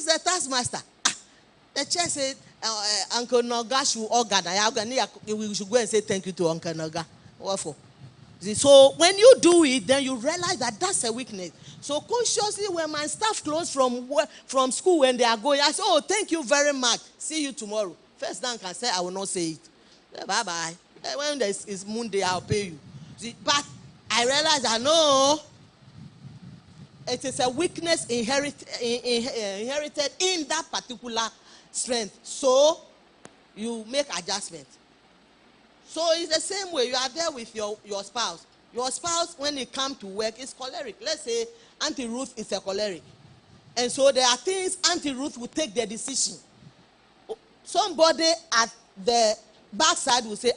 Mr. Taskmaster, the church said Uncle Noga should organize. We should go and say thank you to Uncle Noga. What for? So when you do it, then you realize that that's a weakness. So consciously, when my staff close from school when they are going, I say, oh, thank you very much. See you tomorrow. First Dan can say, I will not say it. Bye-bye. When it's Monday, I'll pay you. See, but I realize that no, it is a weakness inherited in that particular strength. So you make adjustments. So it's the same way. You are there with your spouse. Your spouse, when it comes to work, is choleric. Let's say Auntie Ruth is a choleric. And so there are things Auntie Ruth will take the decision. Somebody at the backside will say,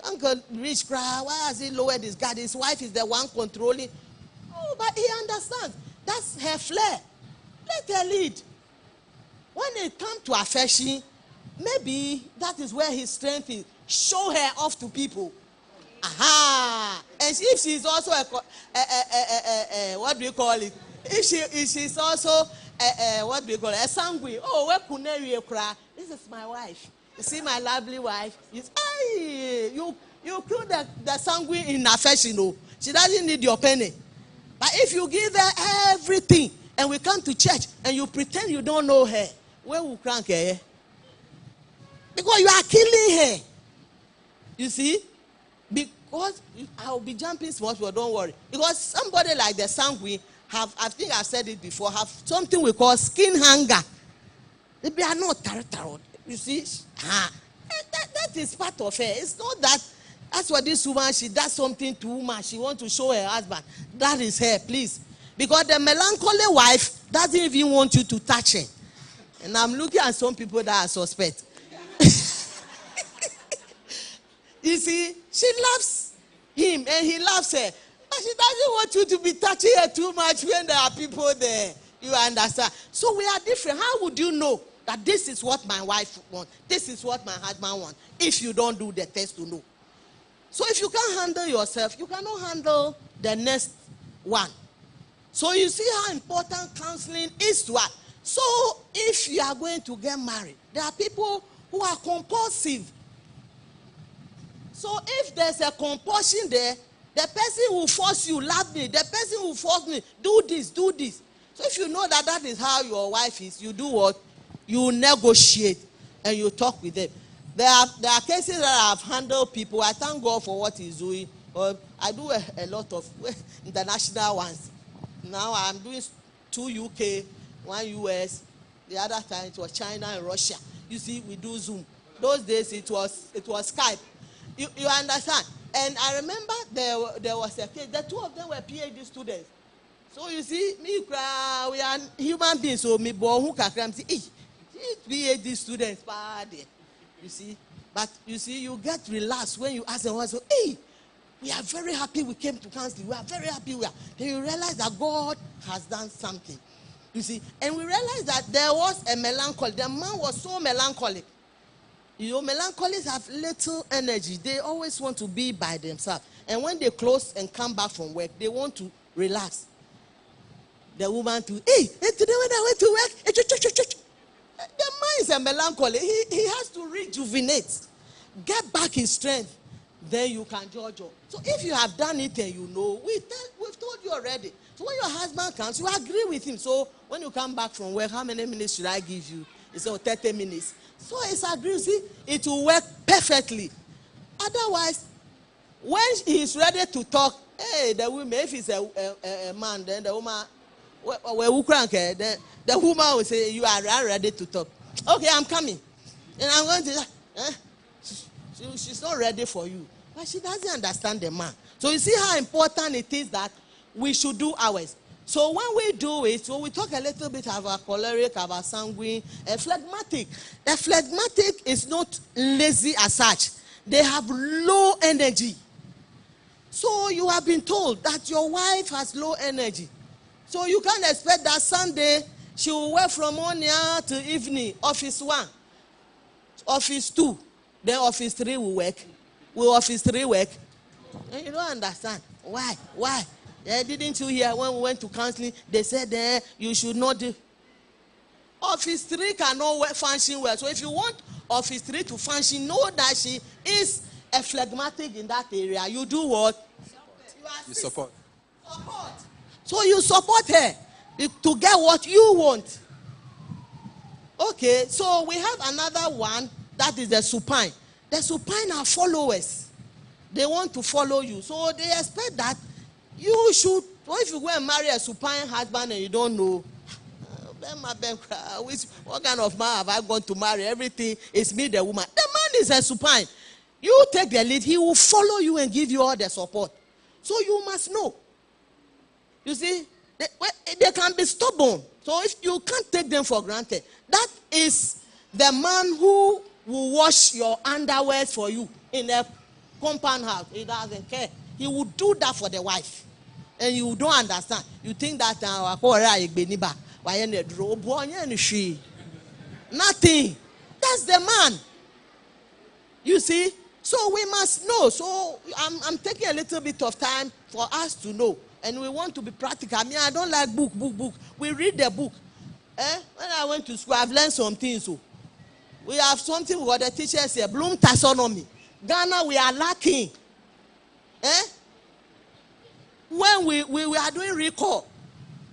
Uncle Rich cry, why has he lowered his guard? His wife is the one controlling. Oh, but he understands. That's her flair. Let her lead. When it comes to affection, maybe that is where his strength is. Show her off to people. Aha! And if she's also what do you call it? If she's also what do you call it? A sanguine. Oh, where kuneri cry? This is my wife. You see my lovely wife. You kill the sanguine in affection. No, she doesn't need your penny. But if you give her everything, and we come to church, and you pretend you don't know her, where will crank her? Because you are killing her. You see? Because I'll be jumping small, but don't worry. Because somebody like the sanguine I think I've said it before, have something we call skin hunger. They are not tarot. You see? That is part of her. It's not that. That's what this woman, she does something too much. She wants to show her husband. That is her, please. Because the melancholy wife doesn't even want you to touch her. And I'm looking at some people that are suspect. You see, she loves him and he loves her. But she doesn't want you to be touching her too much when there are people there. You understand? So we are different. How would you know that this is what my wife wants? This is what my husband wants? If you don't do the test to know. So if you can't handle yourself, you cannot handle the next one. So you see how important counseling is to us. So if you are going to get married, there are people who are compulsive. So if there's a compulsion there, the person will force you, love me. The person will force me, do this, do this. So if you know that is how your wife is, you do what? You negotiate and you talk with them. There are cases that I've handled people. I thank God for what he's doing. I do a lot of international ones. Now I'm doing 2 UK, 1 US. The other time it was China and Russia. You see, we do Zoom. Those days it was Skype. You understand? And I remember there was a case. The two of them were PhD students. So you see, we are human beings. So me born who can come see, PhD students, you see. But you see, you get relaxed when you ask them, so, we are very happy we came to counseling. We are very happy we are. Then you realize that God has done something. You see, and we realized that there was a melancholy. The man was so melancholic. You know, melancholics have little energy. They always want to be by themselves. And when they close and come back from work, they want to relax. The woman today when I went to work, the man is a melancholy. He has to rejuvenate, get back his strength. Then you can judge her. So if you have done it and you know, we've told you already. So when your husband comes, you agree with him. So when you come back from work, how many minutes should I give you? It's 30 minutes. So it's agreed. See, it will work perfectly. Otherwise, when he is ready to talk, the woman, if he's a man, then the woman, then the woman will say, you are ready to talk. Okay, I'm coming. And I'm going to, she's not ready for you. But she doesn't understand the man. So you see how important it is that we should do ours. So when we do it, so we talk a little bit about choleric, about sanguine, and phlegmatic. The phlegmatic is not lazy as such. They have low energy. So you have been told that your wife has low energy. So you can't expect that Sunday she will work from morning to evening. Office 1, office 2, then office 3 will work. Will office 3 work? And you don't understand. Why? Didn't you hear when we went to counseling, they said you should not do. Office 3 cannot function well. So if you want Office 3 to function, know that she is a phlegmatic in that area. You do what? You support. Support. So you support her to get what you want. Okay, so we have another one, that is the supine. The supine are followers. They want to follow you. So they expect that you should, well, if you go and marry a supine husband and you don't know, what kind of man have I gone to marry? Everything is me, the woman. The man is a supine. You take the lead, he will follow you and give you all the support. So you must know. You see, they can be stubborn. So if you can't take them for granted, that is the man who will wash your underwear for you in a compound house. He doesn't care. He will do that for the wife. And you don't understand. You think that nothing. That's the man. You see? So we must know. So I'm taking a little bit of time for us to know. And we want to be practical. I mean, I don't like book. We read the book. When I went to school, I've learned some things. So we have something what the teacher said, Bloom taxonomy. Ghana, we are lacking. When we are doing recall,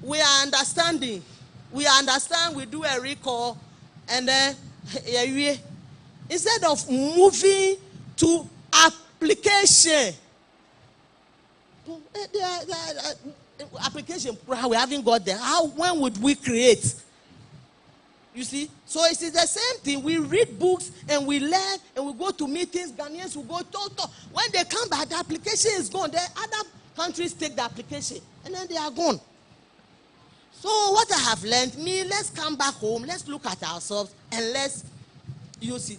we are understanding. We understand, we do a recall, and then instead of moving to application, application, we haven't got there. When would we create? You see? So it is the same thing. We read books and we learn and we go to meetings. Ghanaians will go talk. When they come back, the application is gone. The other countries take the application and then they are gone. So what I have learned, let's come back home. Let's look at ourselves and let's use it.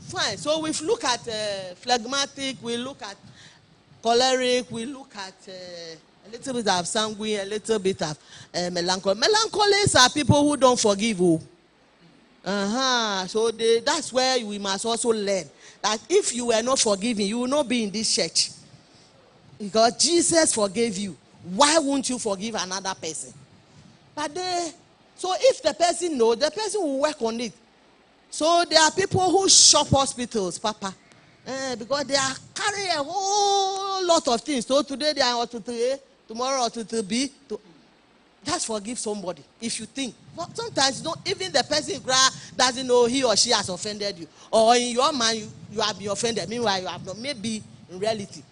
Fine. So we've looked at phlegmatic. We look at choleric. We look at a little bit of sanguine, a little bit of melancholy. Melancholies are people who don't forgive. So that's where we must also learn that if you were not forgiving, you will not be in this church. Because Jesus forgave you. Why won't you forgive another person? But so if the person knows, the person will work on it. So there are people who shop hospitals, Papa. Because they are carrying a whole lot of things. So today they are to A, tomorrow to B. Just forgive somebody if you think. But sometimes even the person doesn't know he or she has offended you. Or in your mind, you have been offended. Meanwhile, you have not. Maybe in reality.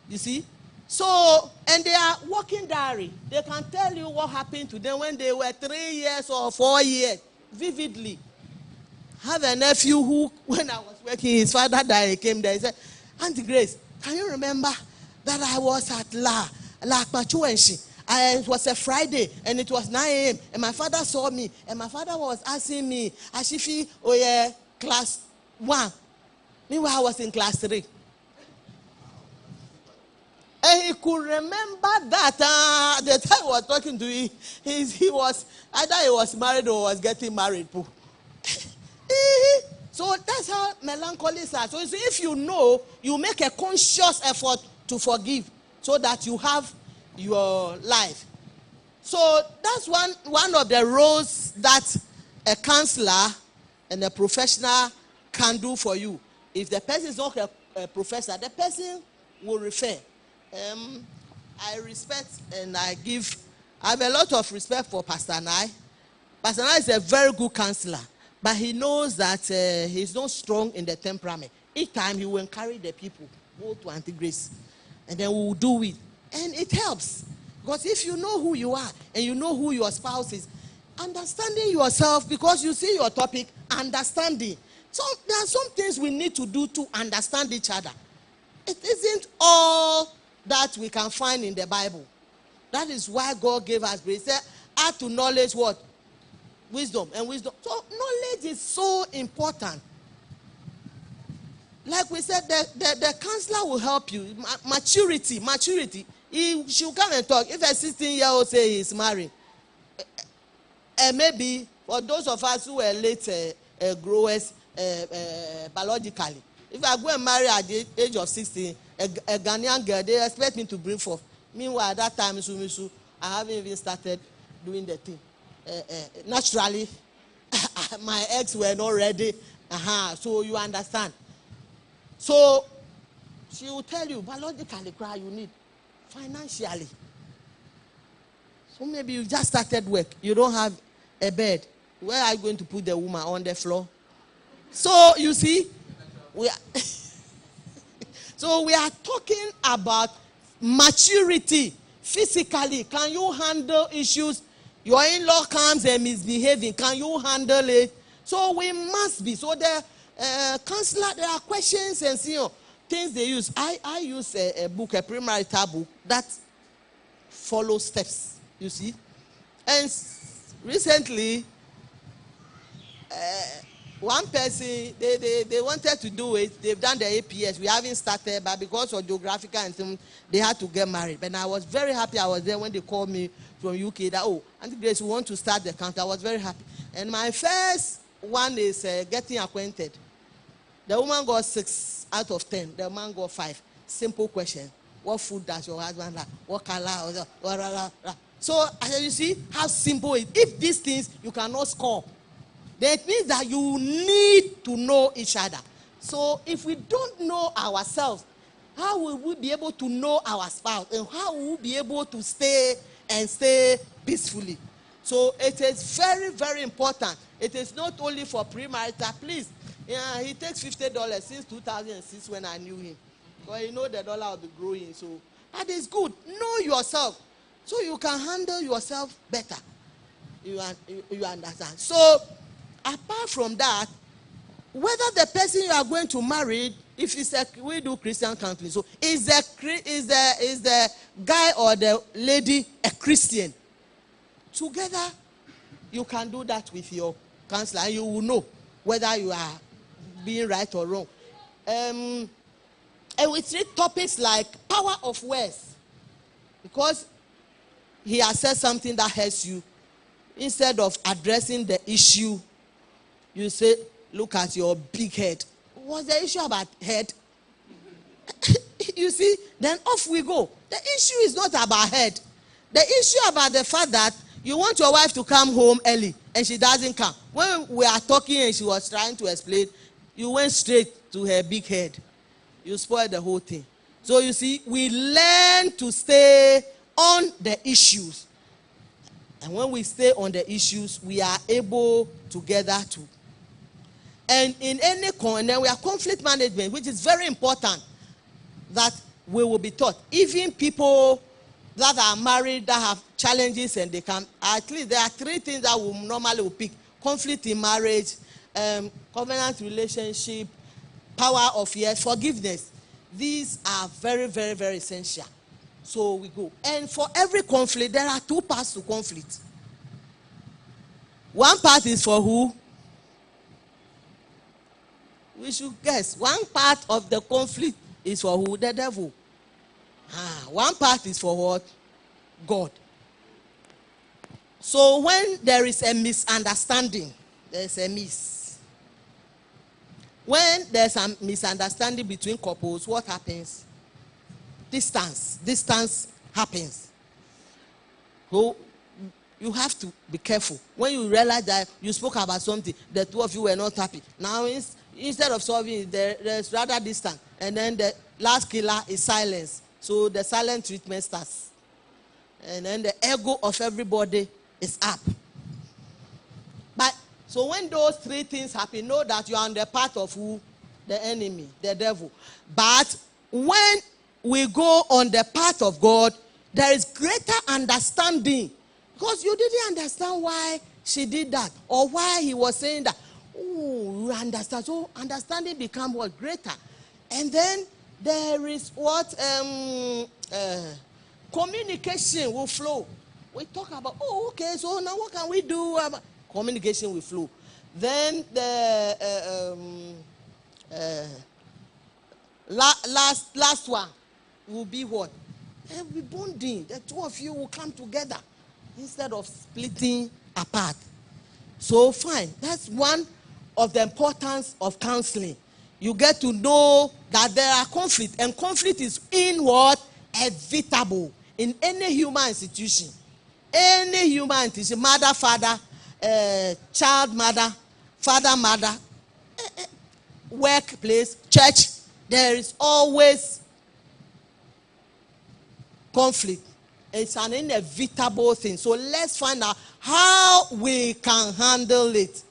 You see? So, and they are walking diary. They can tell you what happened to them when they were 3 years or 4 years, vividly. I have a nephew who, when I was working, his father died, he came there, he said, Auntie Grace, can you remember that I was at La Akpachuenshi? It was a Friday, and it was 9 a.m., and my father saw me, and my father was asking me, Ashifi, class 1. Meanwhile, I was in class 3. And he could remember that the time I was talking to him, he was, either he was married or was getting married. So that's how melancholies are. So if you know, you make a conscious effort to forgive so that you have your life. So that's one of the roles that a counselor and a professional can do for you. If the person is not a professor, the person will refer. I respect and I have a lot of respect for Pastor Nai. Pastor Nai is a very good counselor, but he knows that he's not strong in the temperament. Each time he will encourage the people, go to Auntie Grace, and then we will do it. And it helps. Because if you know who you are and you know who your spouse is, understanding yourself, because you see your topic, understanding. So there are some things we need to do to understand each other. It isn't all that we can find in the Bible. That is why God gave us grace. He said, add to knowledge what? Wisdom and wisdom. So knowledge is so important. Like we said, the counselor will help you. Maturity. He should come and talk. If a 16-year-old say he's married, and maybe for those of us who were late growers biologically, if I go and marry at the age of 16, a Ghanaian girl, they expect me to bring forth. Meanwhile, at that time, I haven't even started doing the thing. Naturally, my eggs were not ready. So you understand. So she will tell you, biologically, cry you need financially. So maybe you just started work. You don't have a bed. Where are you going to put the woman? On the floor? So you see, we are so we are talking about maturity physically. Can you handle issues? Your in-law comes and misbehaving. Can you handle it? So we must be. So the counselor, there are questions and things they use. I use a book, a premarital book that follows steps. You see, and recently, one person they wanted to do it. They've done the APS. We haven't started, but because of geographical and things, they had to get married. But I was very happy. I was there when they called me from UK that Auntie Grace, we want to start the count. I was very happy. And my first one is getting acquainted. The woman got 6 out of 10. The man got 5. Simple question: what food does your husband like? What color? So you see how simple it is. If these things you cannot score, then it means that you need to know each other. So if we don't know ourselves, how will we be able to know our spouse? And how will we be able to stay peacefully? So it is very, very important. It is not only for premarital. Please, he takes $50 since 2006 when I knew him. Because you know the dollar will be growing. So that is good. Know yourself so you can handle yourself better. You understand? So apart from that, whether the person you are going to marry, if it's we do Christian counseling, so is the guy or the lady a Christian? Together, you can do that with your counselor, and you will know whether you are being right or wrong. And we treat topics like power of words, because he has said something that hurts you. Instead of addressing the issue, you say, look at your big head. What's the issue about head? You see, then off we go. The issue is not about head. The issue about the fact that you want your wife to come home early and she doesn't come. When we are talking and she was trying to explain, you went straight to her big head. You spoiled the whole thing. So you see, we learn to stay on the issues. And when we stay on the issues, we are able together to. And in any and then we have conflict management, which is very important that we will be taught. Even people that are married that have challenges and they can, at least there are 3 things that we normally pick: conflict in marriage, covenant relationship, power of yes, forgiveness. These are very, very, very essential. So we go. And for every conflict, there are 2 parts to conflict. One part is for who? We should guess. One part of the conflict is for who? The devil. One part is for what? God. So when there is a misunderstanding, there is a miss. When there's a misunderstanding between couples, what happens? Distance happens. So you have to be careful. When you realize that you spoke about something, the 2 of you were not happy. Now instead of solving it, there's rather distance. And then the last killer is silence. So the silent treatment starts. And then the ego of everybody is up. But so when those 3 things happen, know that you are on the path of who? The enemy, the devil. But when we go on the path of God, there is greater understanding. Because you didn't understand why she did that or why he was saying that. Oh, you understand. So understanding becomes what? Greater. And then there is what? Communication will flow. We talk about, okay, so now what can we do? Communication will flow. Then the last one will be what? Will be bonding. The 2 of you will come together instead of splitting apart. So fine. That's one of the importance of counseling. You get to know that there are conflict, and conflict is inevitable in any human institution. Any human institution, mother, father, child mother, father mother, workplace, church, there is always conflict. It's an inevitable thing. So let's find out how we can handle it.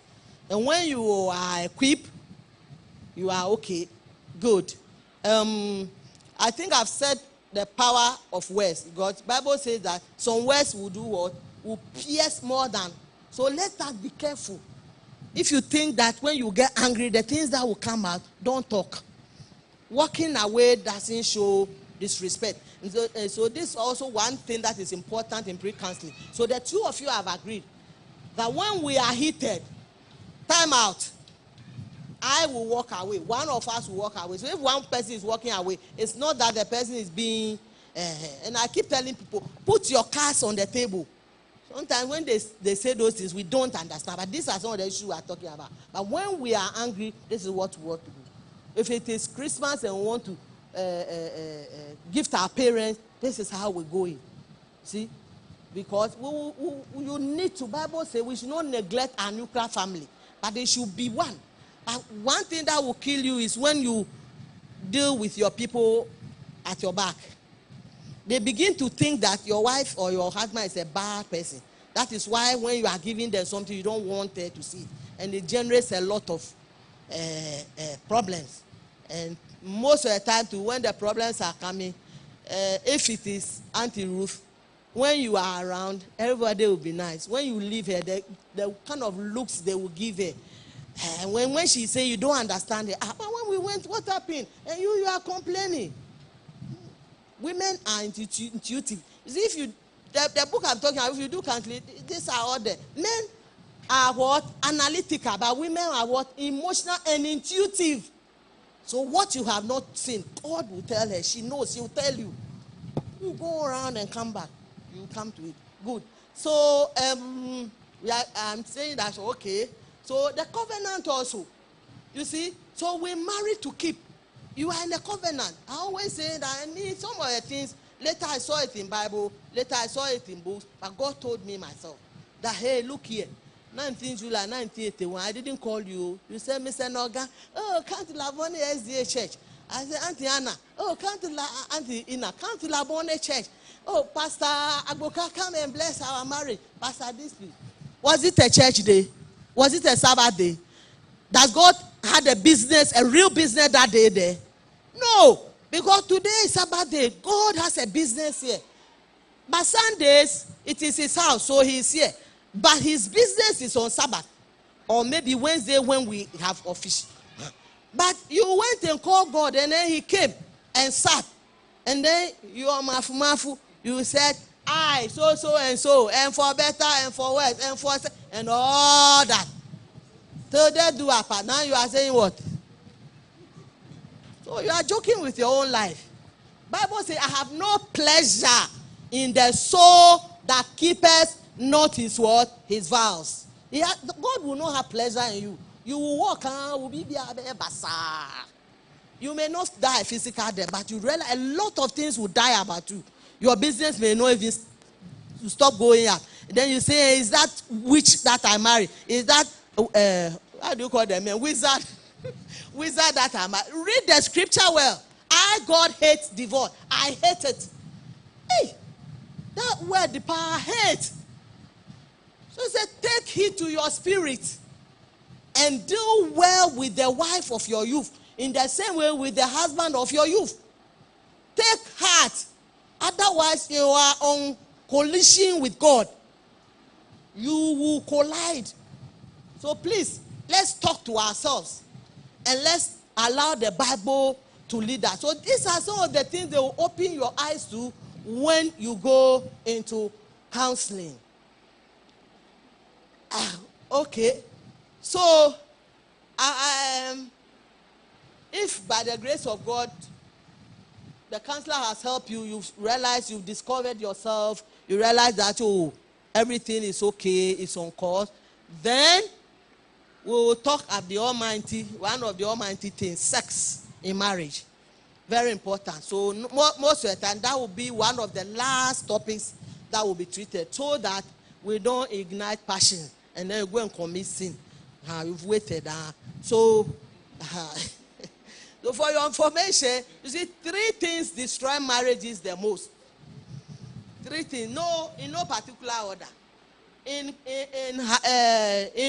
And when you are equipped, you are okay, good. I think I've said the power of words. God, Bible says that some words will do what? Will pierce more than. So let us be careful. If you think that when you get angry, the things that will come out, don't talk. Walking away doesn't show disrespect. And so this is also one thing that is important in pre-counseling. So the two of you have agreed that when we are heated, time out. I will walk away. One of us will walk away. So if one person is walking away, it's not that the person is being... and I keep telling people, put your cards on the table. Sometimes when they say those things, we don't understand. But these are some of the issues we are talking about. But when we are angry, this is what we want to do. If it is Christmas and we want to gift our parents, this is how we go in. See? Because you need to, Bible says we should not neglect our nuclear family. But they should be one. But one thing that will kill you is when you deal with your people at your back. They begin to think that your wife or your husband is a bad person. That is why when you are giving them something, you don't want them to see it. And it generates a lot of problems. And most of the time, too, when the problems are coming, if it is Auntie Ruth, when you are around, everybody will be nice. When you leave her, the kind of looks they will give her. And when she say you don't understand it, but when we went, what happened? And you are complaining. Women are intuitive. You see, if you the book I'm talking about, if you do counseling, these are all there. Men are what? Analytical, but women are what? Emotional and intuitive. So what you have not seen, God will tell her. She knows. She will tell you. You go around and come back. You come to it. Good. So I'm saying that okay. So the covenant also, you see. So we married to keep. You are in the covenant. I always say that I need some of the things. Later I saw it in Bible. Later I saw it in books. But God told me myself that, hey, look here. 19 July 1981, I didn't call you. You said, Mr. Noga, oh, come to Labone S.D.A. Church. I said, Auntie Anna, oh, come to Auntie Ina, come to Labone Church. Oh, Pastor Agboka, come and bless our marriage. Pastor, this please. Was it a church day? Was it a Sabbath day? Does God had a business, a real business that day there? No, because today is Sabbath day. God has a business here. But Sundays, it is his house, so he is here. But his business is on Sabbath. Or maybe Wednesday when we have office. But you went and called God, and then he came and sat. And then you are mafu. You said, I, so, and for better, and for worse, and for... and all that. So they do a part. Now you are saying what? So you are joking with your own life. Bible says, I have no pleasure in the soul that keepeth not his what? His vows. God will not have pleasure in you. You will walk around, you may not die physical death, but you realize a lot of things will die about you. Your business may not even stop going up. Then you say, is that witch that I marry? Is that, how do you call them? Wizard. Wizard that I marry. Read the scripture well. God hates divorce. I hate it. Hey, that word, the power, hate. So he said, take heed to your spirit and deal well with the wife of your youth in the same way with the husband of your youth. Take heart. Otherwise, you are on collision with God. You will collide. So please, let's talk to ourselves and let's allow the Bible to lead us. So these are some of the things that will open your eyes to when you go into counseling. Okay. So, if by the grace of God, the counselor has helped you, you've realized, you've discovered yourself, you realize that, oh, everything is okay, it's on course, then we will talk at the Almighty, one of the Almighty things, sex in marriage. Very important. So most of the time, that will be one of the last topics that will be treated so that we don't ignite passion and then you go and commit sin. You've waited. So, so for your information, you see, 3 things destroy marriages the most. 3 things, no, in no particular order. In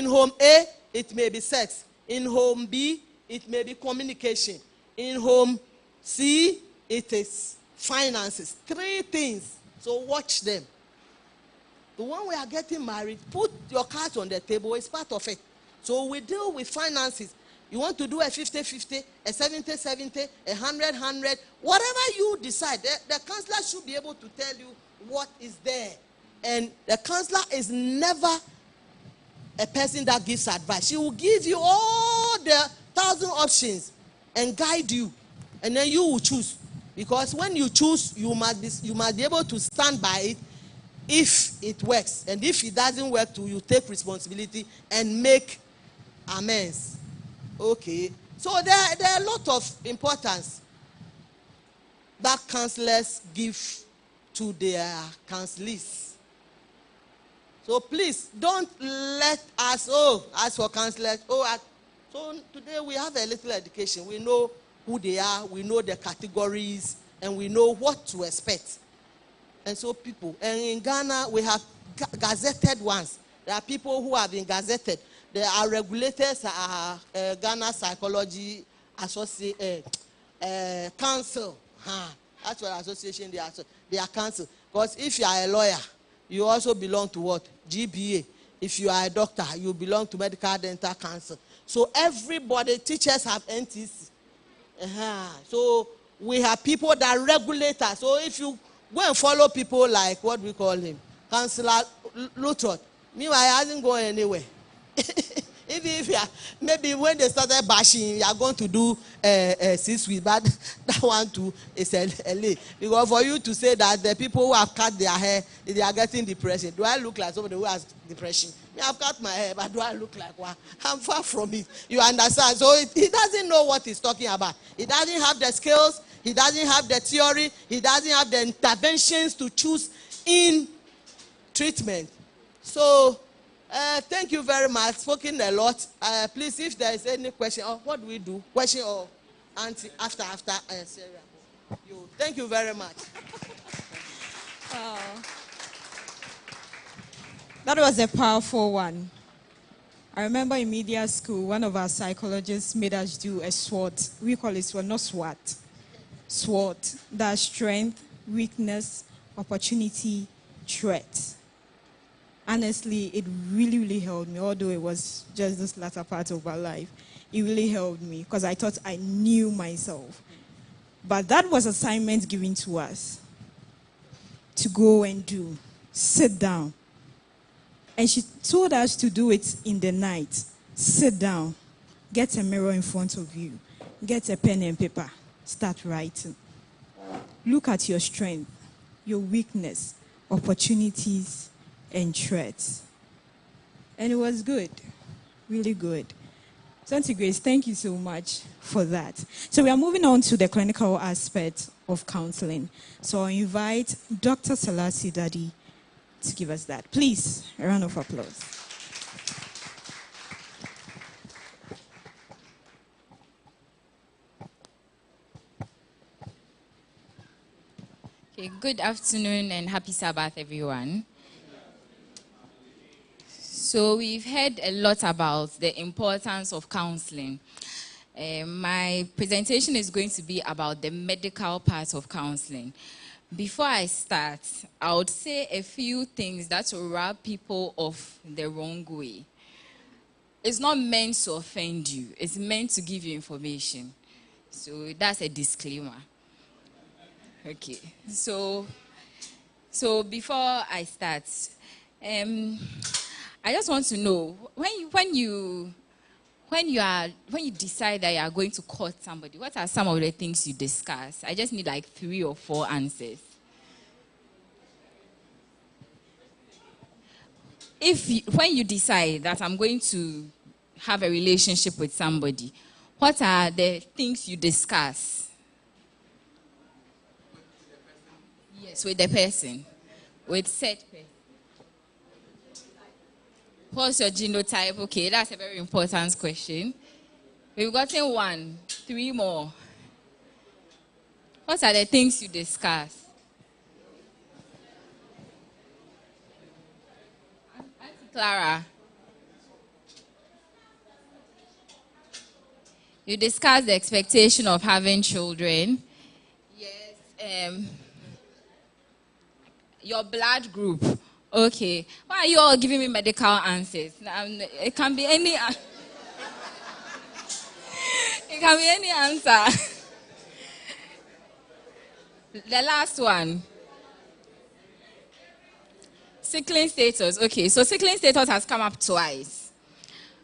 home A, it may be sex. In home B, it may be communication. In home C, it is finances. 3 things. So watch them. The one we are getting married, put your cards on the table. It's part of it. So we deal with finances. You want to do a 50-50, a 70-70, a 100-100, whatever you decide. The counselor should be able to tell you what is there. And the counselor is never a person that gives advice. She will give you all the 1,000 options and guide you. And then you will choose. Because when you choose, you must be able to stand by it if it works. And if it doesn't work too, you take responsibility and make amends. Okay. So there are a lot of importance that counselors give to their counselees. So please don't let us ask for counselors. So today we have a little education. We know who they are, we know the categories, and we know what to expect. And so people, and in Ghana we have gazetted ones. There are people who have been gazetted. There are regulators, Ghana Psychology Council. That's what association they are council. Because if you are a lawyer, you also belong to what? GBA. If you are a doctor, you belong to Medical Dental Council. So everybody, teachers have NTC. So we have people that regulate us. So if you go and follow people like, what we call him, Councillor Lutot, meanwhile, he hasn't gone anywhere. If you are, maybe when they started bashing, you are going to do 6 weeks, but that one too is a lay. Because for you to say that the people who have cut their hair, they are getting depression. Do I look like somebody who has depression? I have cut my hair, but do I look like one? I'm far from it. You understand? So he doesn't know what he's talking about. He doesn't have the skills. He doesn't have the theory. He doesn't have the interventions to choose in treatment. So, thank you very much. Spoken a lot. Please, if there is any question, what do we do? Question or answer after Sarah? Thank you very much. That was a powerful one. I remember in media school, one of our psychologists made us do a SWOT. We call it SWOT, not SWAT. SWOT. That's strength, weakness, opportunity, threat. Honestly, it really, really helped me, although it was just this latter part of my life. It really helped me because I thought I knew myself. But that was assignment given to us to go and do. Sit down. And she told us to do it in the night. Sit down. Get a mirror in front of you. Get a pen and paper. Start writing. Look at your strength, your weakness, opportunities, and threats. And it was good. Really good. So, Auntie Grace, thank you so much for that. So we are moving on to the clinical aspect of counseling. So I invite Dr. Selassie Daddy to give us that. Please, a round of applause. Okay, good afternoon and happy Sabbath, everyone. So we've heard a lot about the importance of counseling. My presentation is going to be about the medical part of counseling. Before I start, I would say a few things that will rub people off the wrong way. It's not meant to offend you. It's meant to give you information. So that's a disclaimer. Okay. So before I start, I just want to know when you decide that you are going to court somebody, what are some of the things you discuss? I just need like 3 or 4 answers. When you decide that I'm going to have a relationship with somebody, what are the things you discuss? Yes, with the person, with said person. What's your genotype? Okay, that's a very important question. We've gotten 1, 3 more. What are the things you discuss? Auntie Clara, you discussed the expectation of having children. Yes. Your blood group. Okay. Why are you all giving me medical answers? It can be any. It can be any answer. The last one. Sickling status. Okay, so sickling status has come up twice.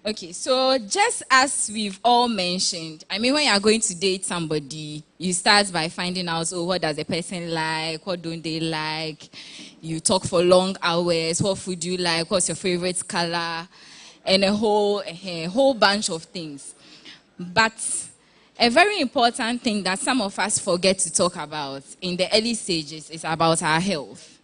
Okay, so just as we've all mentioned, I mean, when you are going to date somebody, you start by finding out, oh, what does the person like? What don't they like? You talk for long hours. What food do you like? What's your favorite color? And a whole bunch of things. But a very important thing that some of us forget to talk about in the early stages is about our health.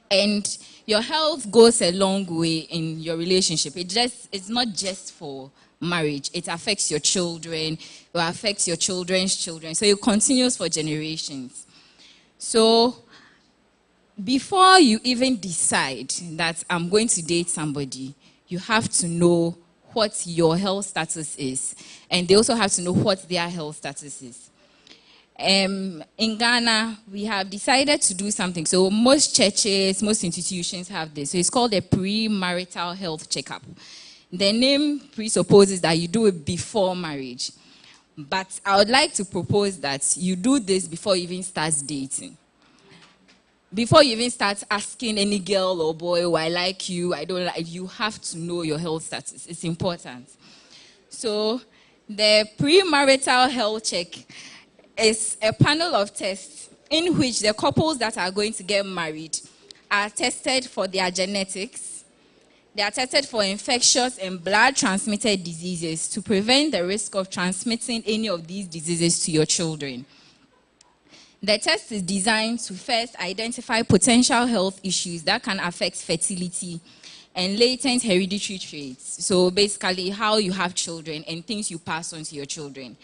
And your health goes a long way in your relationship. It's not just for marriage. It affects your children. It affects your children's children. So it continues for generations. So before you even decide that I'm going to date somebody, you have to know what your health status is. And they also have to know what their health status is. In Ghana, we have decided to do something. So most churches, most institutions have this. So it's called a premarital health checkup. The name presupposes that you do it before marriage. But I would like to propose that you do this before you even start dating. Before you even start asking any girl or boy, oh, I like you, I don't like you, have to know your health status. It's important. So the premarital health check is a panel of tests in which the couples that are going to get married are tested for their genetics. They are tested for infectious and blood-transmitted diseases to prevent the risk of transmitting any of these diseases to your children. The test is designed to first identify potential health issues that can affect fertility and latent hereditary traits. So basically how you have children and things you pass on to your children.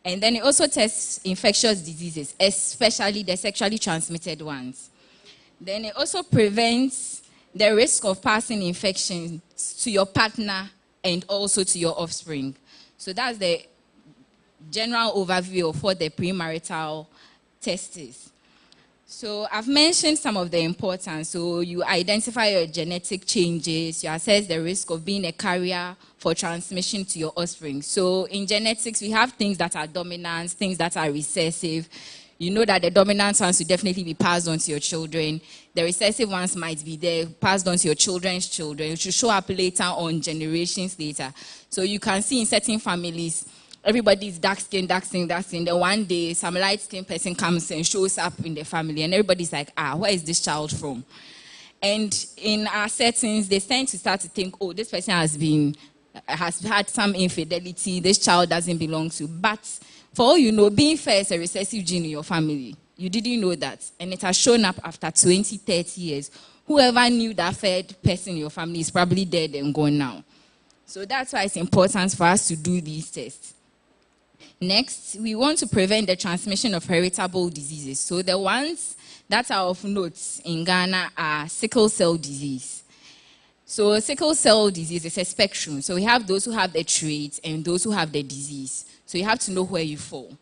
And then it also tests infectious diseases, especially the sexually transmitted ones. Then it also prevents the risk of passing infections to your partner and also to your offspring. So that's the general overview of what the premarital test is. So I've mentioned some of the importance. So you identify your genetic changes, you assess the risk of being a carrier for transmission to your offspring. So in genetics, we have things that are dominant, things that are recessive. You know that the dominant ones will definitely be passed on to your children. The recessive ones might be there, passed on to your children's children. It should show up later on, generations later. So you can see in certain families, everybody is dark skin. Then one day, some light skinned person comes and shows up in the family, and everybody's like, where is this child from? And in our settings, they tend to start to think, oh, this person has had some infidelity, this child doesn't belong to. But for all you know, being fair is a recessive gene in your family. You didn't know that. And it has shown up after 20, 30 years. Whoever knew that third person in your family is probably dead and gone now. So that's why it's important for us to do these tests. Next, we want to prevent the transmission of heritable diseases. So the ones that are of note in Ghana are sickle cell disease. So sickle cell disease is a spectrum. So we have those who have the trait and those who have the disease. So you have to know where you fall.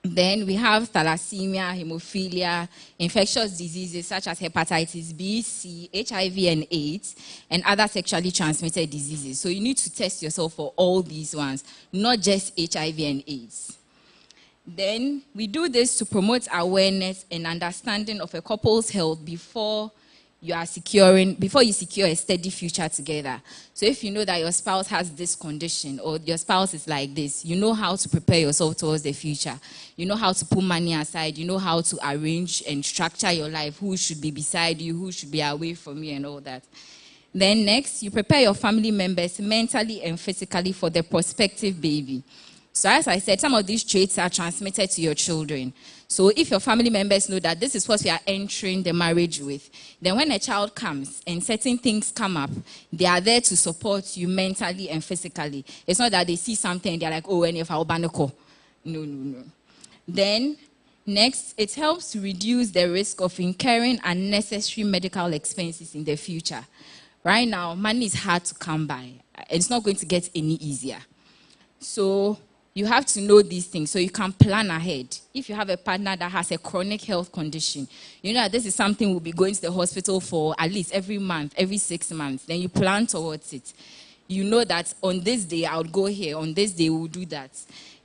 Then we have thalassemia, hemophilia, infectious diseases such as hepatitis B, C, HIV and AIDS, and other sexually transmitted diseases. So you need to test yourself for all these ones, not just HIV and AIDS. Then we do this to promote awareness and understanding of a couple's health before you secure a steady future together. So if you know that your spouse has this condition or your spouse is like this, you know how to prepare yourself towards the future. You know how to put money aside. You know how to arrange and structure your life. Who should be beside you? Who should be away from you and all that. Then next, you prepare your family members mentally and physically for the prospective baby. So as I said, some of these traits are transmitted to your children. So if your family members know that this is what we are entering the marriage with, then when a child comes and certain things come up, they are there to support you mentally and physically. It's not that they see something and they're like, oh, and if I'll banako. No. Then, next, it helps to reduce the risk of incurring unnecessary medical expenses in the future. Right now, money is hard to come by. It's not going to get any easier. So you have to know these things so you can plan ahead. If you have a partner that has a chronic health condition, you know that this is something we'll be going to the hospital for at least every month, every 6 months. Then you plan towards it. You know that on this day, I'll go here. On this day, we'll do that.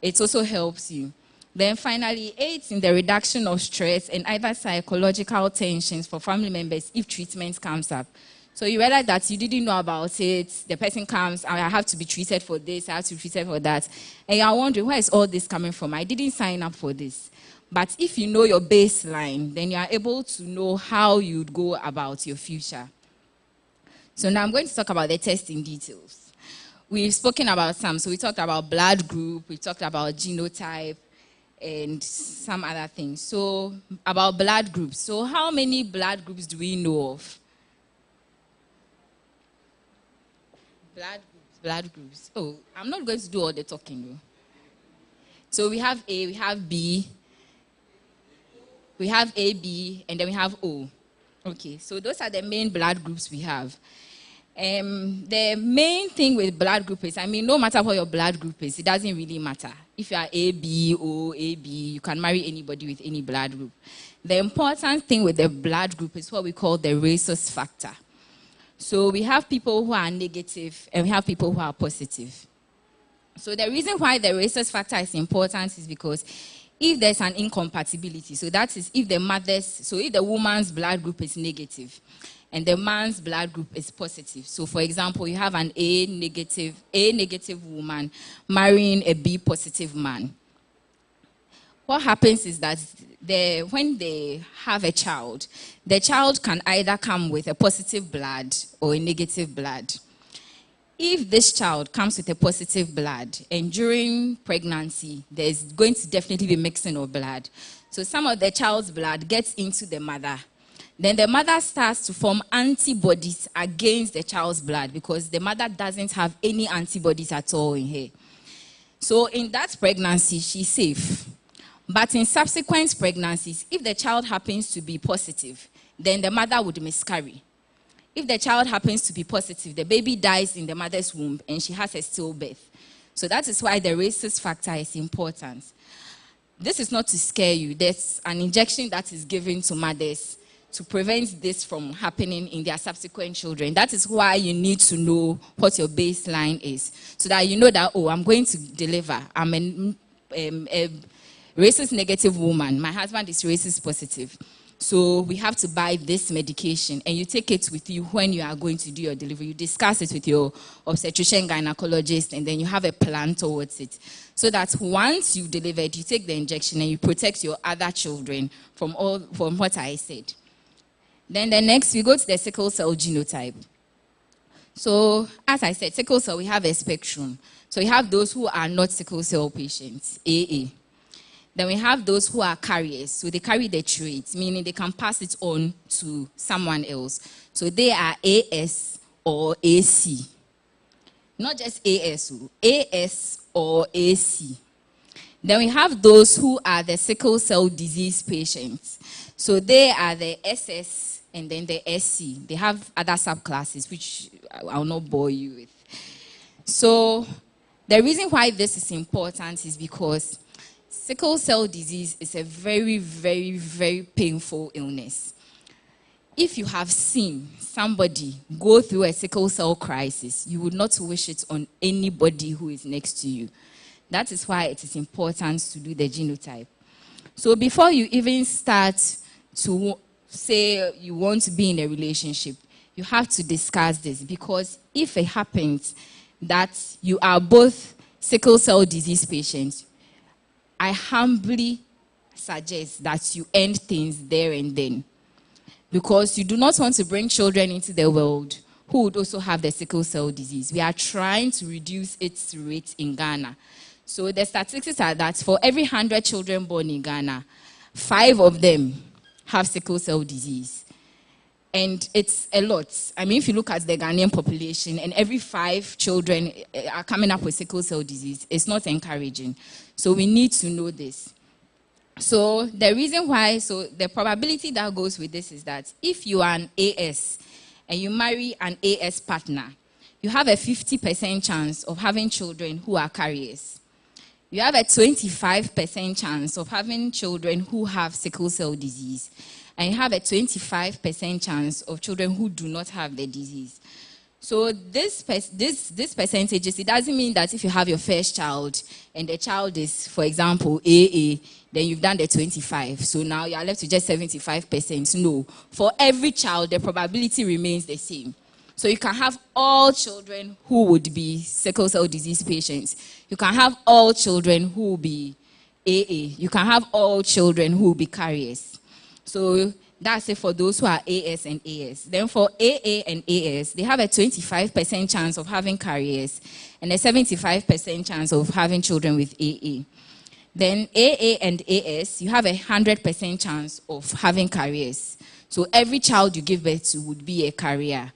It also helps you. Then finally, aids in the reduction of stress and either psychological tensions for family members if treatment comes up. So you realize that you didn't know about it. The person comes, I have to be treated for this, I have to be treated for that. And you're wondering, where is all this coming from? I didn't sign up for this. But if you know your baseline, then you are able to know how you'd go about your future. So now I'm going to talk about the testing details. We've spoken about some. So we talked about blood group, we talked about genotype, and some other things. So about blood groups. So how many blood groups do we know of? Blood groups. Oh, I'm not going to do all the talking though. So we have A, we have B, we have AB, and then we have O. Okay, so those are the main blood groups we have. The main thing with blood group is, no matter what your blood group is, it doesn't really matter. If you are AB, O, AB, you can marry anybody with any blood group. The important thing with the blood group is what we call the rhesus factor. So we have people who are negative and we have people who are positive. So the reason why the rhesus factor is important is because if there's an incompatibility, so that is if the woman's blood group is negative and the man's blood group is positive. So for example, you have an A negative woman marrying a B positive man. What happens is that when they have a child, the child can either come with a positive blood or a negative blood. If this child comes with a positive blood and during pregnancy, there's going to definitely be mixing of blood. So some of the child's blood gets into the mother. Then the mother starts to form antibodies against the child's blood because the mother doesn't have any antibodies at all in her. So in that pregnancy, she's safe. But in subsequent pregnancies, if the child happens to be positive, then the mother would miscarry. If the child happens to be positive, the baby dies in the mother's womb and she has a stillbirth. So that is why the rhesus factor is important. This is not to scare you. There's an injection that is given to mothers to prevent this from happening in their subsequent children. That is why you need to know what your baseline is, so that you know that, oh, I'm going to deliver. I'm a rhesus negative woman. My husband is rhesus positive. So we have to buy this medication, and you take it with you when you are going to do your delivery. You discuss it with your obstetrician gynecologist, and then you have a plan towards it. So that once you've delivered, you take the injection and you protect your other children from what I said. Then the next, we go to the sickle cell genotype. So, as I said, sickle cell, we have a spectrum. So we have those who are not sickle cell patients, AA. Then we have those who are carriers. So they carry the traits, meaning they can pass it on to someone else. So they are AS or AC. Not just AS, AS or AC. Then we have those who are the sickle cell disease patients. So they are the SS and then the SC. They have other subclasses, which I will not bore you with. So the reason why this is important is because sickle cell disease is a very, very, very painful illness. If you have seen somebody go through a sickle cell crisis, you would not wish it on anybody who is next to you. That is why it is important to do the genotype. So before you even start to say you want to be in a relationship, you have to discuss this, because if it happens that you are both sickle cell disease patients, I humbly suggest that you end things there and then, because you do not want to bring children into the world who would also have the sickle cell disease. We are trying to reduce its rate in Ghana. So the statistics are that for every 100 children born in Ghana, 5 of them have sickle cell disease. And it's a lot. I mean, if you look at the Ghanaian population and every 5 children are coming up with sickle cell disease, it's not encouraging. So we need to know this. So the reason why, so the probability that goes with this is that if you are an AS and you marry an AS partner, you have a 50% chance of having children who are carriers. You have a 25% chance of having children who have sickle cell disease. And you have a 25% chance of children who do not have the disease. So this percentages, it doesn't mean that if you have your first child and the child is, for example, AA, then you've done the 25. So now you're left with just 75%. No. For every child, the probability remains the same. So you can have all children who would be sickle cell disease patients. You can have all children who will be AA. You can have all children who will be carriers. So that's it for those who are AS and AS. Then for AA and AS, they have a 25% chance of having carriers and a 75% chance of having children with AA. Then AA and AS, you have a 100% chance of having carriers. So every child you give birth to would be a carrier.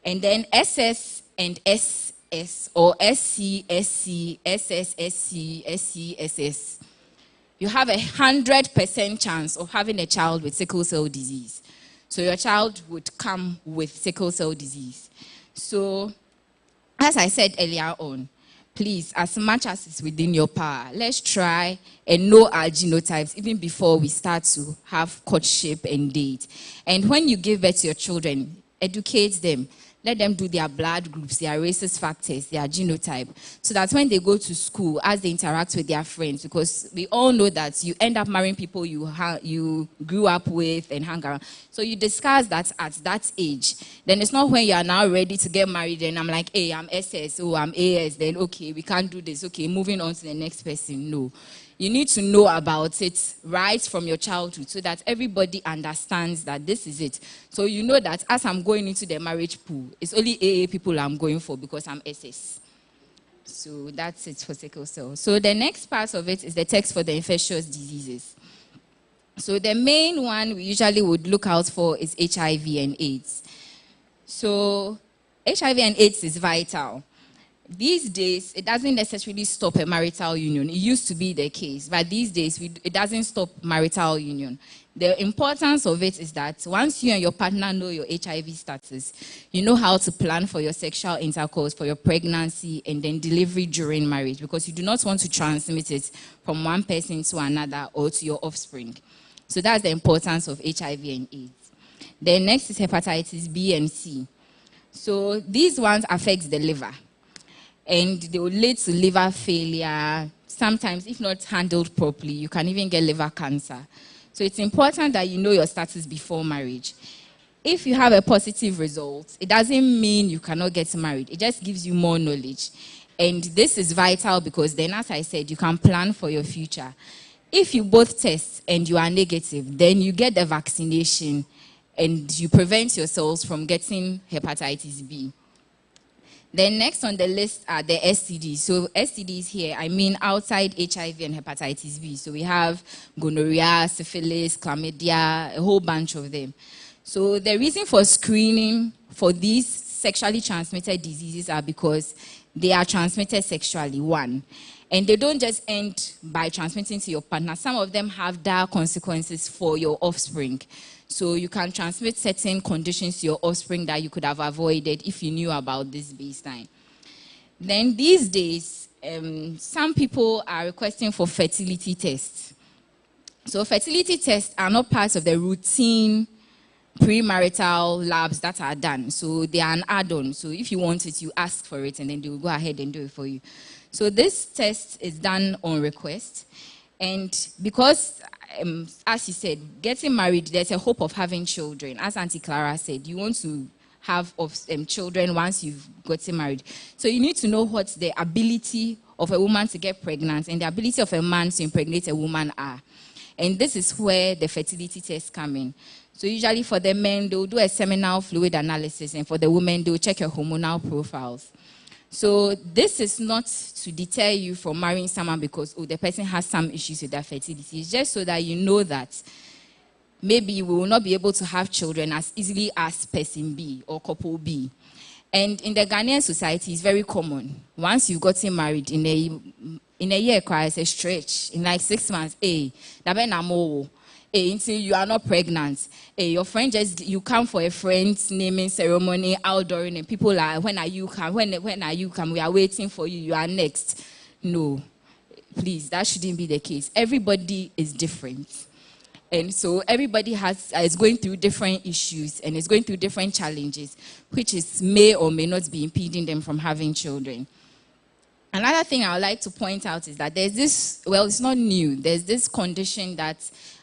And then SS and SS, or SC, SC, SS, SC, SC, SS. You have a 100% chance of having a child with sickle cell disease. So your child would come with sickle cell disease. So, as I said earlier on, please, as much as it's within your power, let's try and know our genotypes even before we start to have courtship and date. And when you give birth to your children, educate them. Let them do their blood groups, their rhesus factors, their genotype, so that when they go to school, as they interact with their friends, because we all know that you end up marrying people you grew up with and hang around. So you discuss that at that age. Then it's not when you are now ready to get married and I'm like, hey, I'm SS, oh, I'm AS, then okay, we can't do this. Okay, moving on to the next person. No. You need to know about it right from your childhood so that everybody understands that this is it. So you know that as I'm going into the marriage pool, it's only AA people I'm going for because I'm SS. So that's it for sickle cell. So the next part of it is the text for the infectious diseases. So the main one we usually would look out for is HIV and AIDS. So HIV and AIDS is vital. These days, it doesn't necessarily stop a marital union. It used to be the case, but these days, it doesn't stop marital union. The importance of it is that once you and your partner know your HIV status, you know how to plan for your sexual intercourse, for your pregnancy, and then delivery during marriage, because you do not want to transmit it from one person to another or to your offspring. So that's the importance of HIV and AIDS. Then next is hepatitis B and C. So these ones affect the liver. And they will lead to liver failure. Sometimes, if not handled properly, you can even get liver cancer. So it's important that you know your status before marriage. If you have a positive result, it doesn't mean you cannot get married. It just gives you more knowledge. And this is vital because then, as I said, you can plan for your future. If you both test and you are negative, then you get the vaccination and you prevent yourselves from getting hepatitis B. Then next on the list are the STDs. So STDs here, I mean outside HIV and hepatitis B. So we have gonorrhea, syphilis, chlamydia, a whole bunch of them. So the reason for screening for these sexually transmitted diseases are because they are transmitted sexually, one. And they don't just end by transmitting to your partner. Some of them have dire consequences for your offspring. So you can transmit certain conditions to your offspring that you could have avoided if you knew about this baseline. Then these days, some people are requesting for fertility tests. So fertility tests are not part of the routine premarital labs that are done. So they are an add-on. So if you want it, you ask for it, and then they will go ahead and do it for you. So this test is done on request. And because, as you said, getting married, there's a hope of having children. As Auntie Clara said, you want to have children once you've gotten married. So you need to know what the ability of a woman to get pregnant and the ability of a man to impregnate a woman are. And this is where the fertility tests come in. So usually for the men, they'll do a seminal fluid analysis, and for the women, they'll check your hormonal profiles. So this is not to deter you from marrying someone because, oh, the person has some issues with their fertility. It's just so that you know that maybe we will not be able to have children as easily as person B or couple B. And in the Ghanaian society, it's very common. Once you've gotten married, in a year, it's a stretch. In like 6 months, until you are not pregnant. Your friend you come for a friend's naming ceremony, outdooring, and people are, when are you come? When are you come? We are waiting for you. You are next. No, please, that shouldn't be the case. Everybody is different. And so everybody is going through different issues and is going through different challenges, which may or may not be impeding them from having children. Another thing I would like to point out is that there's this, well, it's not new. There's this condition that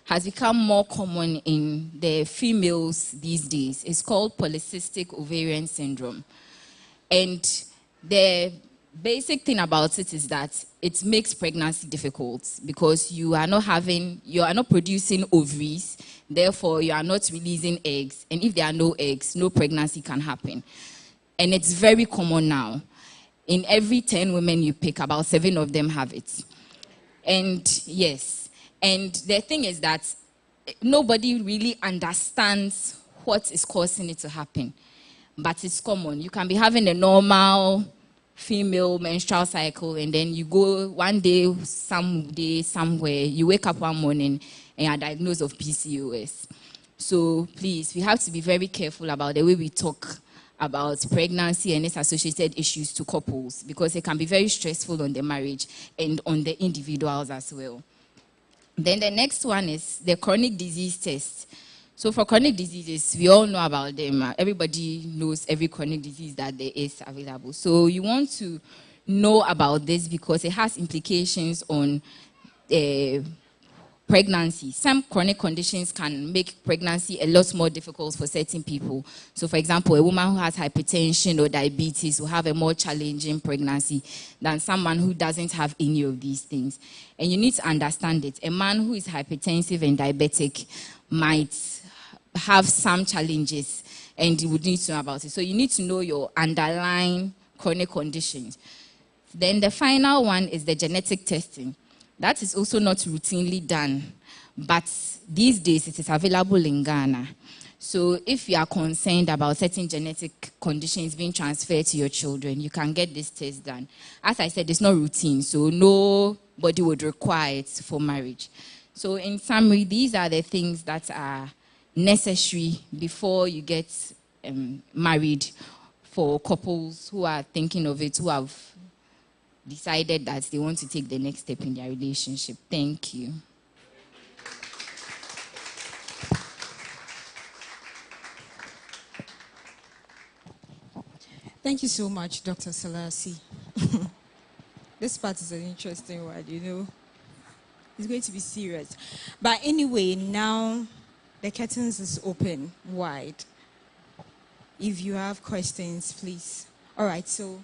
has become more common in the females these days. It's called polycystic ovarian syndrome. And the basic thing about it is that it makes pregnancy difficult because you are not producing ovaries, therefore you are not releasing eggs. And if there are no eggs, no pregnancy can happen. And it's very common now. In every 10 women you pick, about 7 of them have it. And yes, and the thing is that nobody really understands what is causing it to happen. But it's common. You can be having a normal female menstrual cycle and then you go one day, someday, somewhere, you wake up one morning and you're diagnosed of PCOS. So please, we have to be very careful about the way we talk about pregnancy and its associated issues to couples because it can be very stressful on the marriage and on the individuals as well. Then the next one is the chronic disease test. So for chronic diseases, we all know about them. Everybody knows every chronic disease that there is available. So you want to know about this because it has implications on pregnancy. Some chronic conditions can make pregnancy a lot more difficult for certain people. So for example, a woman who has hypertension or diabetes will have a more challenging pregnancy than someone who doesn't have any of these things. And you need to understand it. A man who is hypertensive and diabetic might have some challenges and you would need to know about it. So you need to know your underlying chronic conditions. Then the final one is the genetic testing. That is also not routinely done, but these days it is available in Ghana. So if you are concerned about certain genetic conditions being transferred to your children, you can get this test done. As I said, it's not routine, so nobody would require it for marriage. So in summary, these are the things that are necessary before you get married for couples who are thinking of it, who have decided that they want to take the next step in their relationship. Thank you. Thank you so much, Dr. Salasi. This part is an interesting one, you know. It's going to be serious. But anyway, now the curtains is open wide. If you have questions, please. All right, so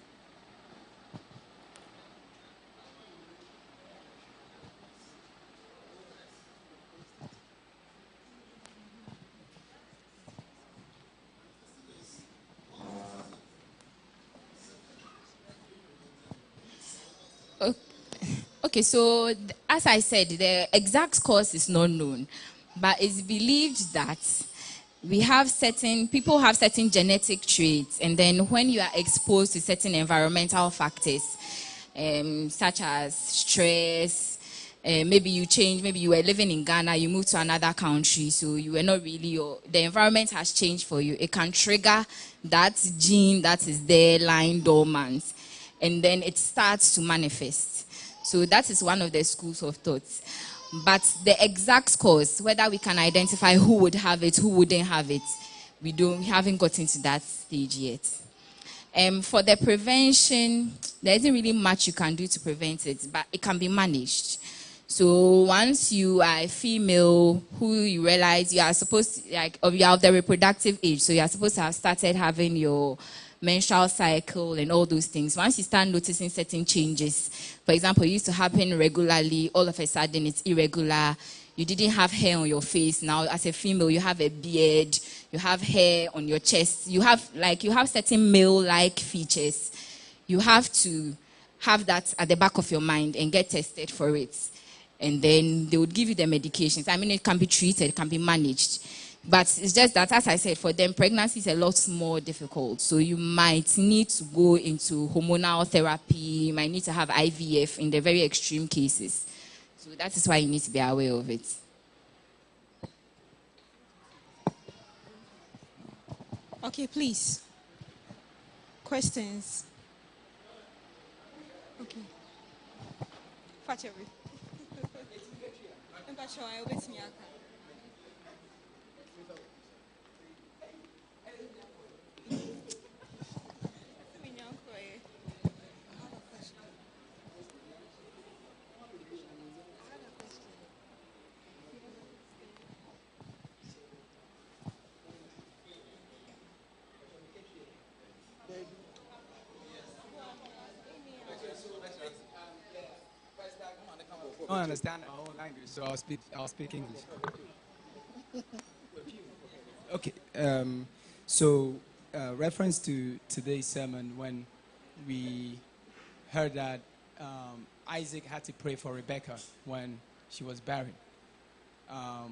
okay, so as I said, the exact cause is not known, but it's believed that people have certain genetic traits, and then when you are exposed to certain environmental factors, such as stress, maybe you change, maybe you were living in Ghana, you moved to another country, so you were not really, the environment has changed for you. It can trigger that gene that is there lying dormant, and then it starts to manifest. So that is one of the schools of thoughts. But the exact cause, whether we can identify who would have it, who wouldn't have it, we haven't gotten to that stage yet. For the prevention, there isn't really much you can do to prevent it, but it can be managed. So once you are a female who you realize you are supposed to, you are of the reproductive age, so you are supposed to have started having your menstrual cycle and all those things. Once you start noticing certain changes, for example, it used to happen regularly, all of a sudden it's irregular, you didn't have hair on your face, now as a female you have a beard, you have hair on your chest, you have certain male-like features, you have to have that at the back of your mind and get tested for it. And then they would give you the medications. I mean, it can be treated, it can be managed. But it's just that, as I said, for them, pregnancy is a lot more difficult. So you might need to go into hormonal therapy. You might need to have IVF in the very extreme cases. So that is why you need to be aware of it. Okay, please. Questions? Okay. Fachewe. I don't understand our own language, so I'll speak English. Okay. Reference to today's sermon when we heard that Isaac had to pray for Rebecca when she was barren. I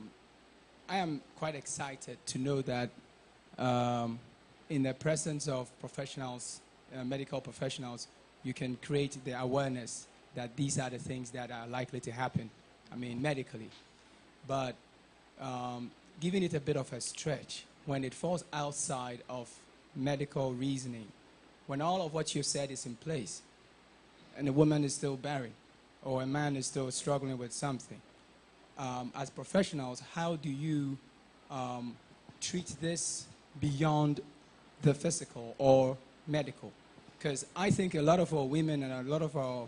am quite excited to know that in the presence of professionals, medical professionals, you can create the awareness that these are the things that are likely to happen, medically. But giving it a bit of a stretch, when it falls outside of medical reasoning, when all of what you said is in place, and a woman is still barren, or a man is still struggling with something, as professionals, how do you treat this beyond the physical or medical? Because I think a lot of our women and a lot of our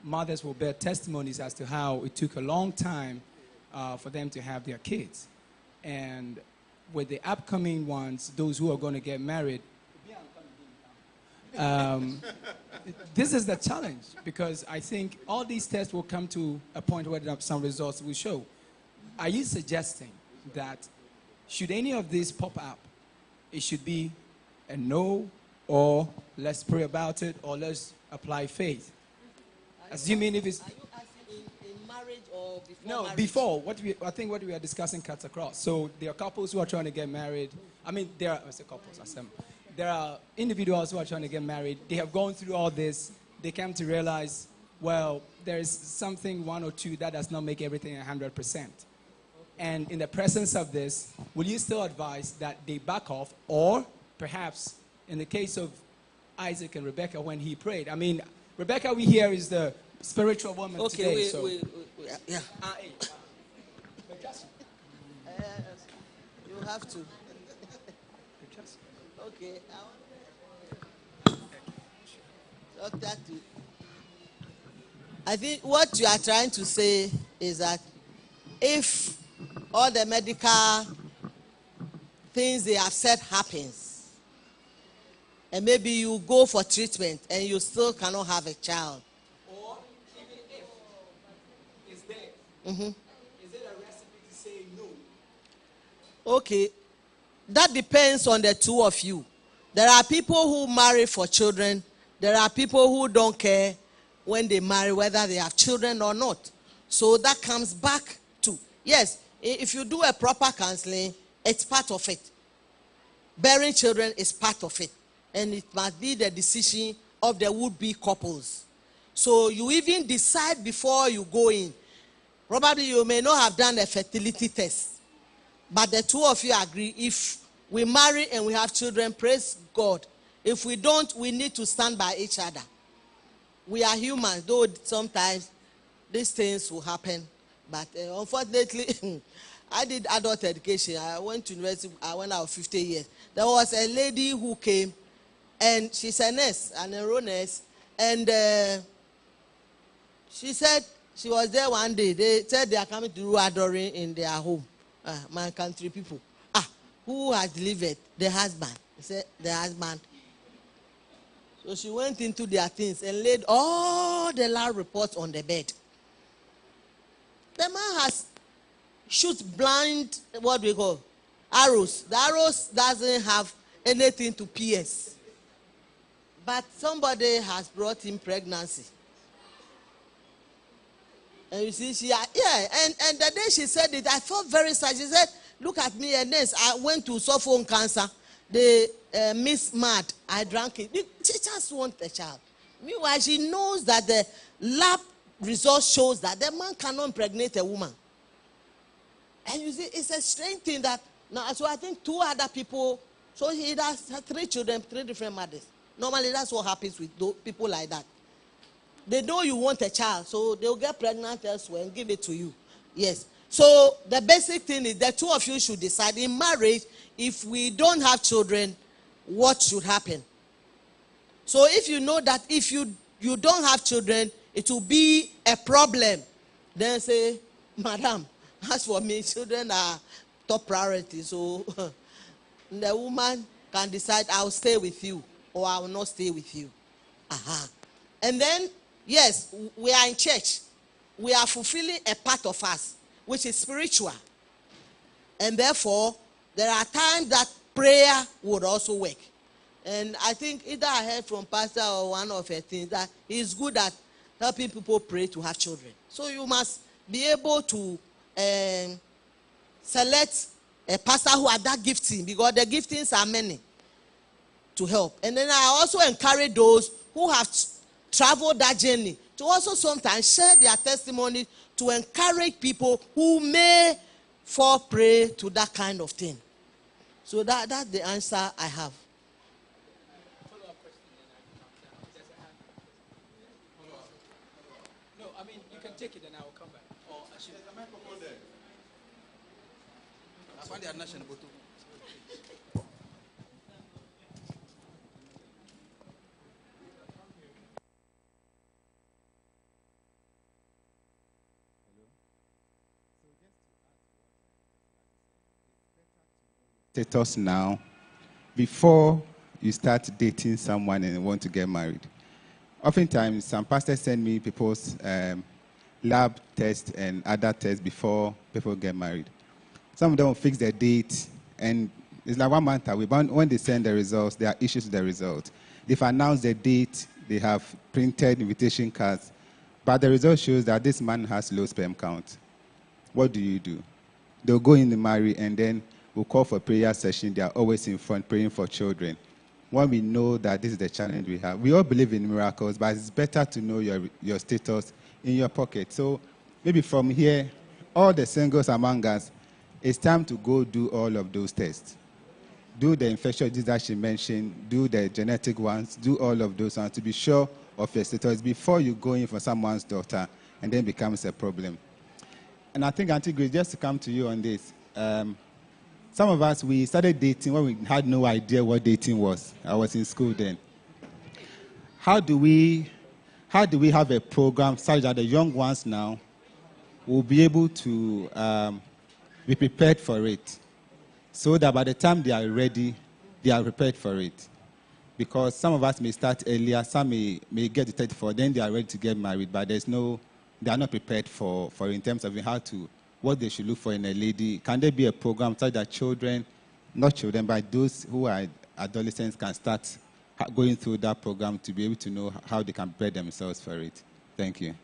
mothers will bear testimonies as to how it took a long time for them to have their kids. And with the upcoming ones, those who are going to get married, this is the challenge, because I think all these tests will come to a point where some results will show. Are you suggesting that should any of these pop up, it should be a no, or let's pray about it, or let's apply faith? Assuming if it's... Are you asking in marriage or before No, marriage? before. I think what we are discussing cuts across. So there are couples who are trying to get married. There are individuals who are trying to get married. They have gone through all this. They come to realize, well, there is something, one or two, that does not make everything 100%. And in the presence of this, will you still advise that they back off? Or perhaps in the case of Isaac and Rebecca, when he prayed, Rebecca, we hear, is the spiritual woman today. Wait. Yeah. You have to. Okay. Doctor, I think what you are trying to say is that if all the medical things they have said happens, and maybe you go for treatment and you still cannot have a child. Or even if it's there, is it a recipe to say no? Okay, that depends on the two of you. There are people who marry for children. There are people who don't care when they marry whether they have children or not. So that comes back to, yes, if you do a proper counseling, it's part of it. Bearing children is part of it. And it must be the decision of the would-be couples. So you even decide before you go in. Probably you may not have done a fertility test. But the two of you agree, if we marry and we have children, praise God. If we don't, we need to stand by each other. We are humans, though sometimes these things will happen. But unfortunately, I did adult education. I went to university when I was 50 years. There was a lady who came, and she's a nurse, an enrolled nurse. And she said she was there one day. They said they are coming to do adoring in their home. My country people. Who has delivered? The husband. He said, the husband. So she went into their things and laid all the lab reports on the bed. The man has shoot blind, what we call, arrows. The arrows doesn't have anything to pierce. But somebody has brought in pregnancy. And you see, and the day she said it, I felt very sad. She said, look at me, and then I went to suffer on cancer. They miss mad. I drank it. She just wants a child. Meanwhile, she knows that the lab result shows that the man cannot impregnate a woman. And you see, it's a strange thing that, now, so I think 2 other people, so he has 3 children, 3 different mothers. Normally, that's what happens with people like that. They know you want a child, so they'll get pregnant elsewhere and give it to you. Yes. So the basic thing is the 2 of you should decide in marriage, if we don't have children, what should happen. So if you know that if you don't have children, it will be a problem, then say, madam, as for me, children are top priority. So the woman can decide, I'll stay with you or I will not stay with you. And then, yes, we are in church. We are fulfilling a part of us, which is spiritual. And therefore, there are times that prayer would also work. And I think either I heard from pastor or one of her things that he's good at helping people pray to have children. So you must be able to select a pastor who has that gifting, because the giftings are many to help. And then I also encourage those who have traveled that journey to also sometimes share their testimony to encourage people who may fall prey to that kind of thing. So that's the answer I have. No, I mean, you can take it and I will come back. Or I should. Status now before you start dating someone and want to get married. Oftentimes, some pastors send me people's lab tests and other tests before people get married. Some of them will fix their date, and it's like 1 month away. But when they send the results, there are issues with the result. They've announced the date, they have printed invitation cards, but the result shows that this man has low sperm count. What do? They'll go in the marry, and then we'll call for prayer session. They are always in front praying for children. When we know that this is the challenge we have. We all believe in miracles, but it's better to know your status in your pocket. So maybe from here, all the singles among us, it's time to go do all of those tests. Do the infectious disease that she mentioned, do the genetic ones, do all of those ones to be sure of your status before you go in for someone's daughter and then becomes a problem. And I think, Auntie Grace, just to come to you on this, some of us, we started dating when we had no idea what dating was. I was in school then. How do we have a program such that the young ones now will be able to be prepared for it, so that by the time they are ready, they are prepared for it? Because some of us may start earlier, some may get to 34, then they are ready to get married, but they are not prepared for in terms of what they should look for in a lady. Can there be a program such that children, not children, but those who are adolescents can start going through that program to be able to know how they can prepare themselves for it? Thank you.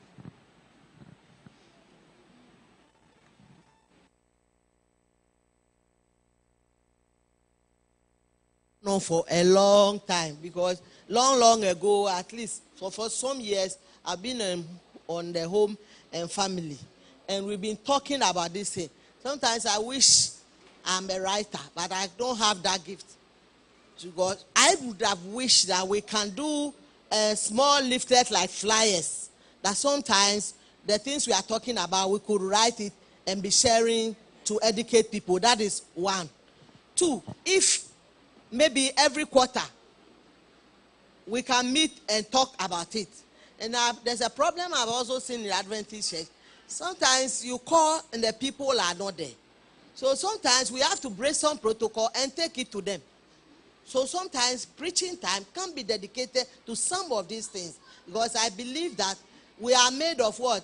No, for a long time, because long ago, at least for some years, I've been on the home and family. And we've been talking about this thing. Sometimes I wish I'm a writer, but I don't have that gift. Because I would have wished that we can do a small leaflet like flyers. That sometimes the things we are talking about, we could write it and be sharing to educate people. That is 1. 2, if maybe every quarter we can meet and talk about it. And there's a problem I've also seen in Adventist church. Sometimes you call and the people are not there. So sometimes we have to break some protocol and take it to them. So sometimes preaching time can be dedicated to some of these things. Because I believe that we are made of what?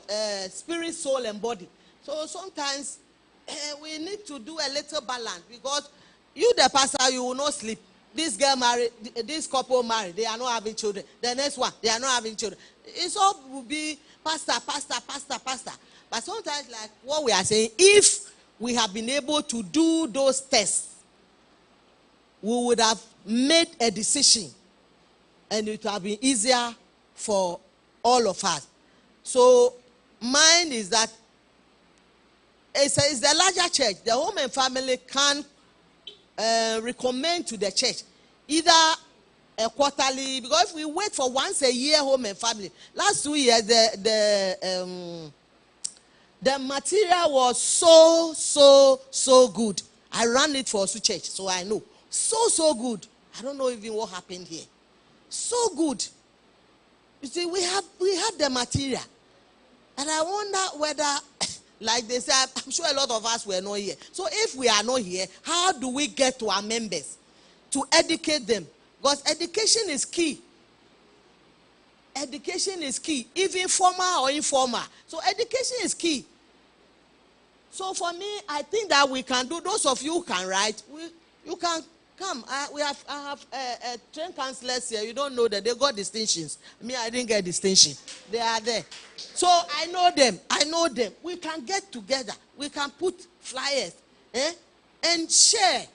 Spirit, soul, and body. So sometimes we need to do a little balance. Because you, the pastor, you will not sleep. this girl married, this couple married, they are not having children. The next one, they are not having children. It's all will be pastor. But sometimes, like what we are saying, if we have been able to do those tests, we would have made a decision, and it would have been easier for all of us. So mine is that it's the larger church. The home and family can recommend to the church either a quarterly, because if we wait for once a year home and family, last 2 years the material was so good. I ran it for Osu Church, so I know. So good. I don't know even what happened here. So good. You see, we have the material. And I wonder whether, like they said, I'm sure a lot of us were not here. So if we are not here, how do we get to our members to educate them? Because education is key. Education is key, even formal or informal. So education is key. So for me, I think that we can do. Those of you who can write, you can come. I have trained counselors here. You don't know that they got distinctions. Me, I didn't get distinction. They are there. So I know them. We can get together. We can put flyers, and share.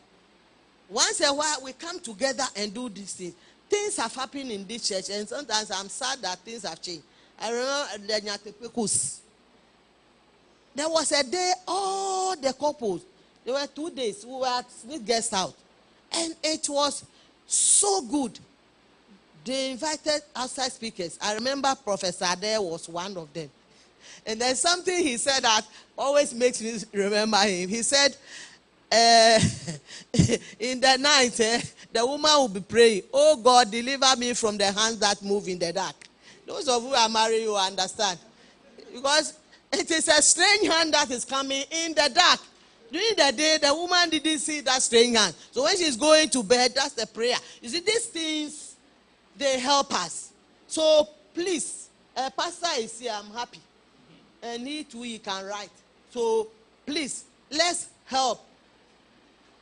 Once a while, we come together and do these things. Things have happened in this church, and sometimes I'm sad that things have changed. I remember the Nyatepekus. There was a day, all the couples, there were 2 days, we were at Smith Guest House. And it was so good. They invited outside speakers. I remember Professor S.D.A was one of them. And there's something he said that always makes me remember him. He said, in the night, the woman will be praying, "Oh God, deliver me from the hands that move in the dark." Those of you who are married, you understand. Because it is a strange hand that is coming in the dark. During the day, the woman didn't see that strange hand. So when she's going to bed, that's the prayer. You see, these things, they help us. So please, pastor is here, I'm happy. And he too, he can write. So please, let's help.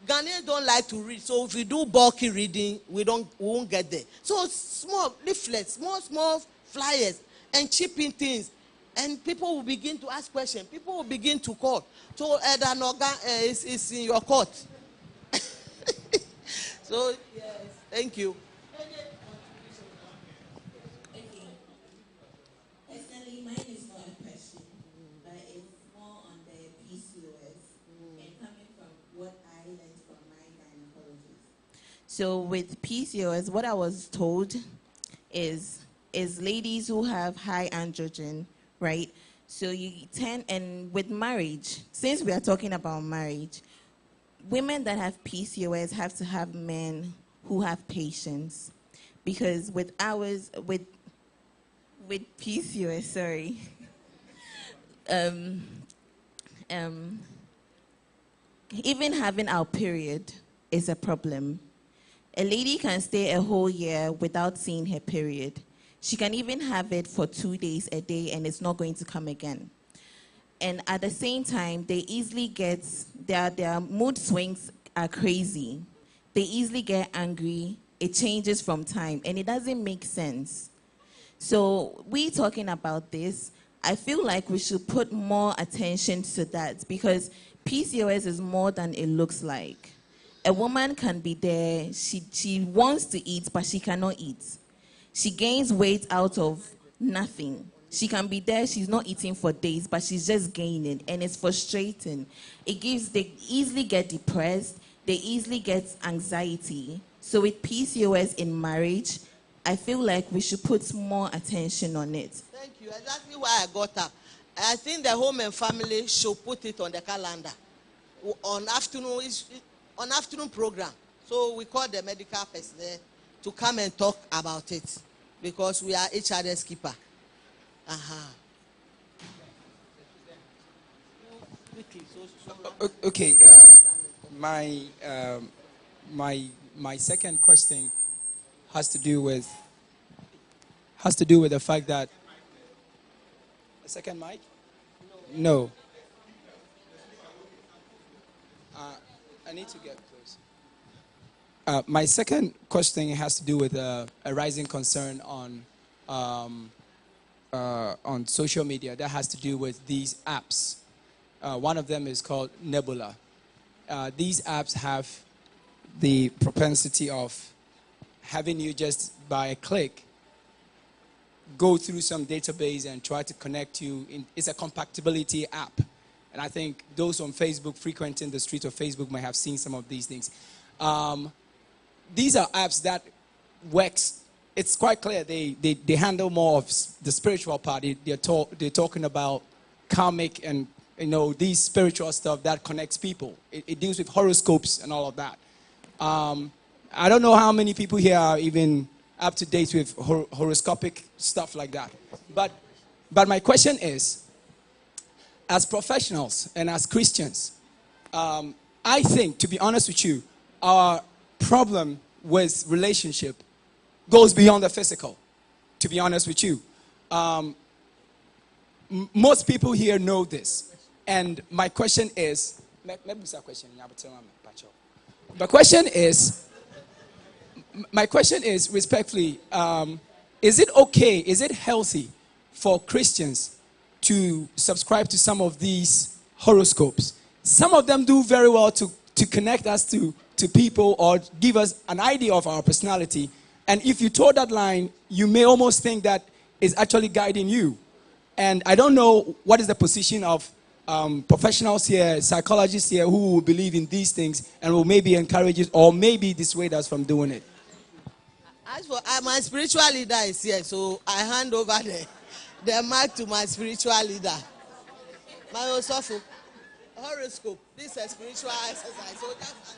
Ghanaians don't like to read. So if we do bulky reading, we won't get there. So small leaflets, small flyers, and chipping things. And people will begin to ask questions. People will begin to call. So Edanoga is in your court. So, yes, thank you. Okay. Personally, mine is not a question, but it's more on the PCOS and coming from what I learned from my gynecologist. So with PCOS, what I was told is ladies who have high androgen, right? So you tend, and with marriage, since we are talking about marriage, women that have PCOS have to have men who have patience, because with PCOS, sorry, even having our period is a problem. A lady can stay a whole year without seeing her period. She can even have it for 2 days a day and it's not going to come again. And at the same time, they easily get, their mood swings are crazy. They easily get angry. It changes from time and it doesn't make sense. So we talking about this, I feel like we should put more attention to that, because PCOS is more than it looks like. A woman can be there, she wants to eat, but she cannot eat. She gains weight out of nothing. She can be there, she's not eating for days, but she's just gaining, and it's frustrating. They easily get depressed, they easily get anxiety. So with PCOS in marriage, I feel like we should put more attention on it. Thank you. Exactly why I got up. I think the home and family should put it on the calendar on afternoon program. So we call the medical personnel to come and talk about it, because we are each other's keeper. Okay. My second question has to do with the fact that a second mic. No. I need to get close. My second question has to do with a rising concern on social media that has to do with these apps. One of them is called Nebula. These apps have the propensity of having you just by a click go through some database and try to connect you. It's a compatibility app. And I think those on Facebook, frequenting the streets of Facebook, might have seen some of these things. These are apps that works. It's quite clear they handle more of the spiritual part. They're talking about karmic and these spiritual stuff that connects people. It deals with horoscopes and all of that. I don't know how many people here are even up to date with horoscopic stuff like that. But my question is, as professionals and as Christians, I think, to be honest with you, our problem with relationship goes beyond the physical, to be honest with you. Most people here know this. And my question is, my question is respectfully, is it okay, is it healthy for Christians to subscribe to some of these horoscopes? Some of them do very well to connect us to people or give us an idea of our personality. And if you toe that line, you may almost think that is actually guiding you. And I don't know what is the position of professionals here, psychologists here who will believe in these things and will maybe encourage it or maybe dissuade us from doing it. As for my spiritual leader is here, so I hand over the mic to my spiritual leader. My Osofo, horoscope. This is a spiritual exercise. So just answer.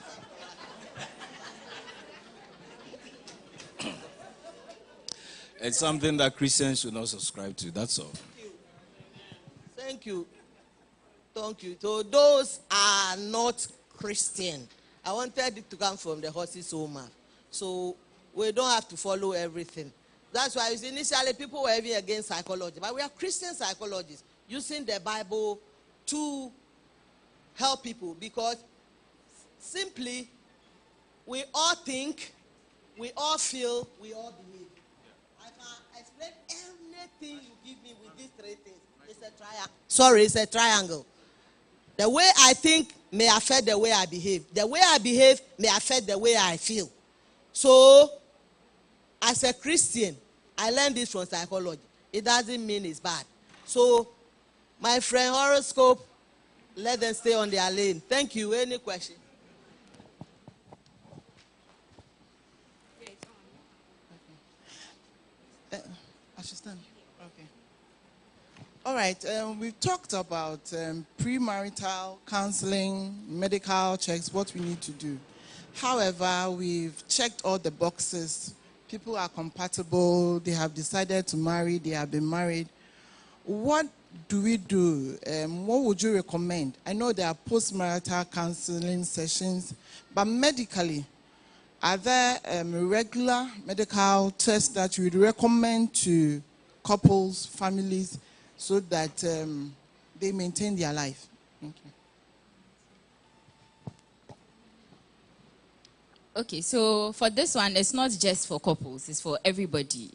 It's something that Christians should not subscribe to. That's all. Thank you. Thank you. So those are not Christian. I wanted it to come from the horse's own mouth. So we don't have to follow everything. That's why initially people were even against psychology. But we are Christian psychologists using the Bible to help people because simply we all think, we all feel, we all behave. I can explain anything you give me with these three things. It's a triangle. Sorry, it's a triangle. The way I think may affect the way I behave. The way I behave may affect the way I feel. So, as a Christian, I learned this from psychology. It doesn't mean it's bad. So, my friend, horoscope, let them stay on their lane. Thank you. Any question? I should stand. Okay. All right. We've talked about premarital counseling, medical checks, what we need to do. However, we've checked all the boxes. People are compatible. They have decided to marry. They have been married. What do we do? What would you recommend? I know there are post-marital counseling sessions, but medically, are there regular medical tests that you would recommend to couples, families, so that they maintain their life? Thank you. Okay, so for this one, it's not just for couples, it's for everybody.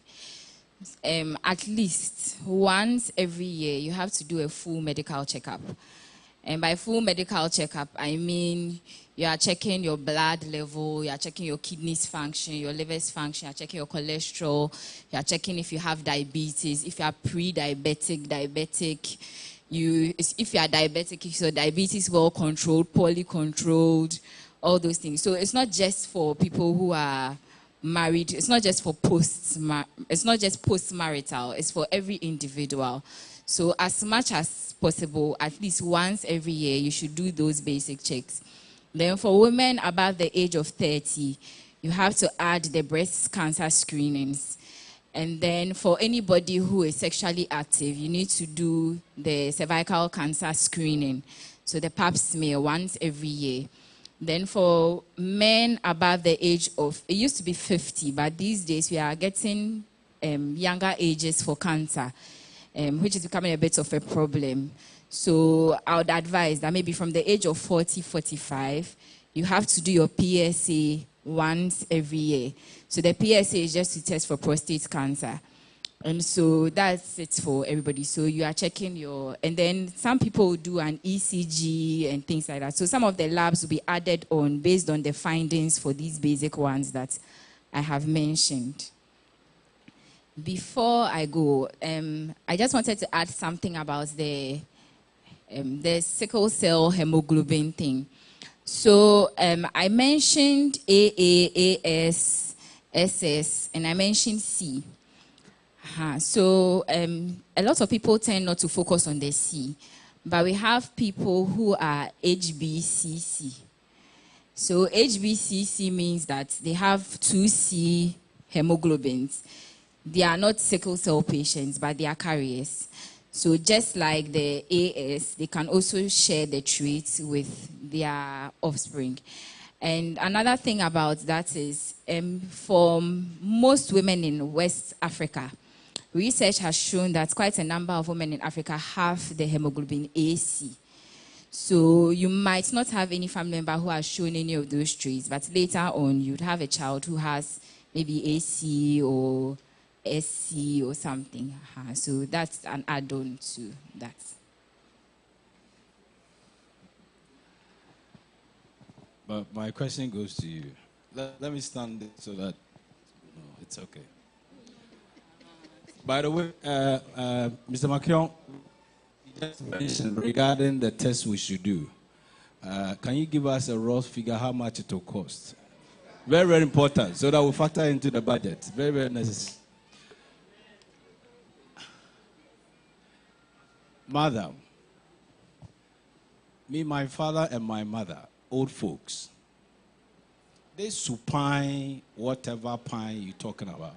At least once every year, you have to do a full medical checkup. And by full medical checkup, I mean you are checking your blood level, you are checking your kidneys function, your liver's function, you are checking your cholesterol, you are checking if you have diabetes, if you are pre-diabetic, diabetic. If you are diabetic, if your diabetes well controlled, poorly controlled, all those things. So it's not just for people who are married. It's not just for post-marital. It's for every individual. So as much as possible, at least once every year, you should do those basic checks. Then for women above the age of 30, you have to add the breast cancer screenings. And then for anybody who is sexually active, you need to do the cervical cancer screening. So the pap smear once every year. Then for men above the age of, it used to be 50, but these days we are getting younger ages for cancer, which is becoming a bit of a problem. So I would advise that maybe from the age of 40, 45, you have to do your PSA once every year. So the PSA is just to test for prostate cancer. And so that's it for everybody. So you are checking and then some people do an ECG and things like that. So some of the labs will be added on based on the findings for these basic ones that I have mentioned. Before I go, I just wanted to add something about the sickle cell hemoglobin thing. So I mentioned AA, AS, SS, and I mentioned C. So a lot of people tend not to focus on the C, but we have people who are HBCC. So HBCC means that they have 2C hemoglobins. They are not sickle cell patients, but they are carriers. So just like the AS, they can also share the traits with their offspring. And another thing about that is for most women in West Africa, research has shown that quite a number of women in Africa have the hemoglobin AC. So you might not have any family member who has shown any of those traits, but later on you'd have a child who has maybe AC or SC or something. So that's an add-on to that. But my question goes to you. Let me stand so that it's okay. By the way, Mr. Makion, you just mentioned regarding the test we should do. Can you give us a raw figure how much it will cost? Very, very important, so that we factor into the budget. Very, very necessary. Madam, me, my father, and my mother, old folks, they supine whatever pine you're talking about.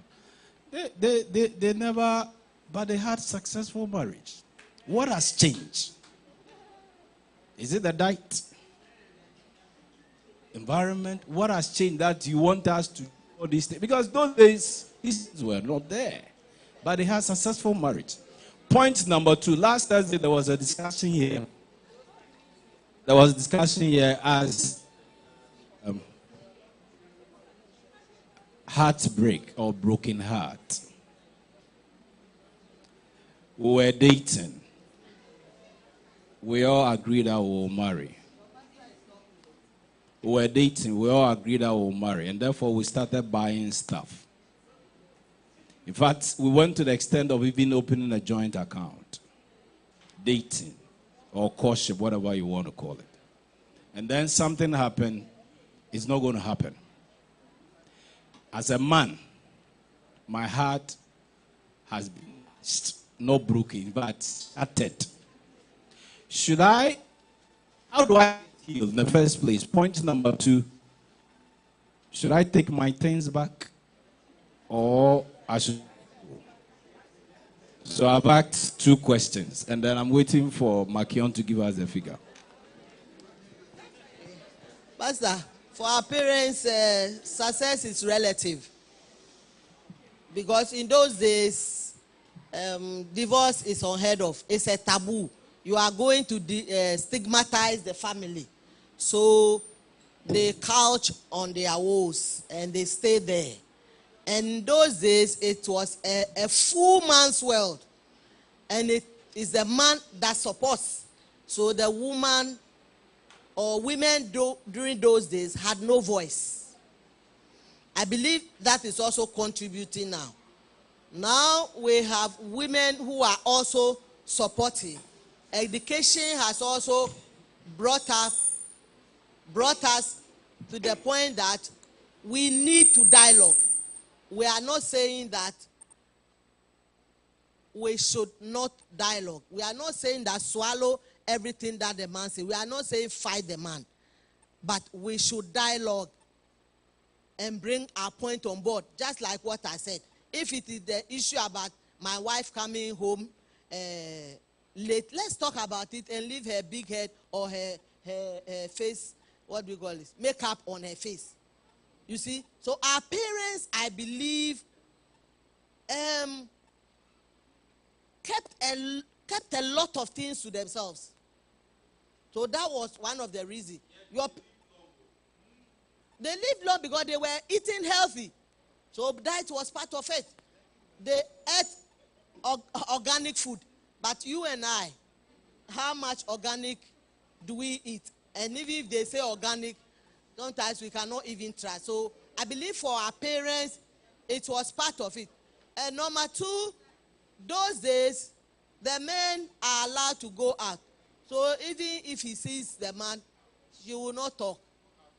They never, but they had successful marriage. What has changed? Is it the diet? Environment? What has changed that you want us to do all these things? Because those days, these things were not there. But they had successful marriage. Point number 2. Last Thursday, there was a discussion here. There was a discussion here as heartbreak or broken heart. We were dating. We all agreed that we will marry. We were dating. We all agreed that we will marry. And therefore, we started buying stuff. In fact, we went to the extent of even opening a joint account. Dating or courtship, whatever you want to call it. And then something happened. It's not going to happen. As a man, my heart has been not broken, but shattered. How do I heal in the first place? Point number 2, should I take my things back? Or I should? So I've asked 2 questions, and then I'm waiting for Makion to give us the figure. Pastor, for our parents, success is relative. Because in those days, divorce is unheard of. It's a taboo. You are going to stigmatize the family. So they couch on their woes and they stay there. And in those days, it was a full man's world. And it is the man that supports. So the woman or women during those days had no voice. I believe that is also contributing now. Now we have women who are also supporting. Education has also brought us to the point that we need to dialogue. We are not saying that we should not dialogue. We are not saying that swallow everything that the man says. We are not saying fight the man. But we should dialogue and bring our point on board. Just like what I said. If it is the issue about my wife coming home late, let's talk about it and leave her big head or her face, what do you call this? Makeup on her face. You see? So our parents, I believe, kept a lot of things to themselves. So that was one of the reasons. They lived long because they were eating healthy. So diet was part of it. They ate organic food. But you and I, how much organic do we eat? And even if they say organic, sometimes we cannot even try. So I believe for our parents, it was part of it. And number two, those days, the men are allowed to go out. So even if he sees the man, he will not talk.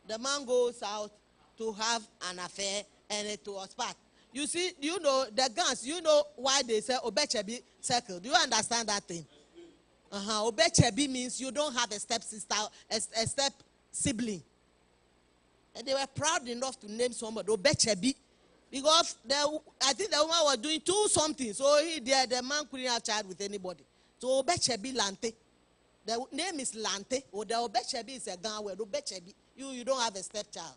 The man goes out to have an affair, and it was part. You see, you know, the guns, you know why they say Obechebi circle. Do you understand that thing? Obechebi means you don't have a step sister, a step sibling. And they were proud enough to name somebody Obechebi. Because I think the woman was doing two something. So the man couldn't have child with anybody. So Obechebi Lante. The name is Lante. Or the Obechebi is a gun word. Obechebi. You don't have a stepchild.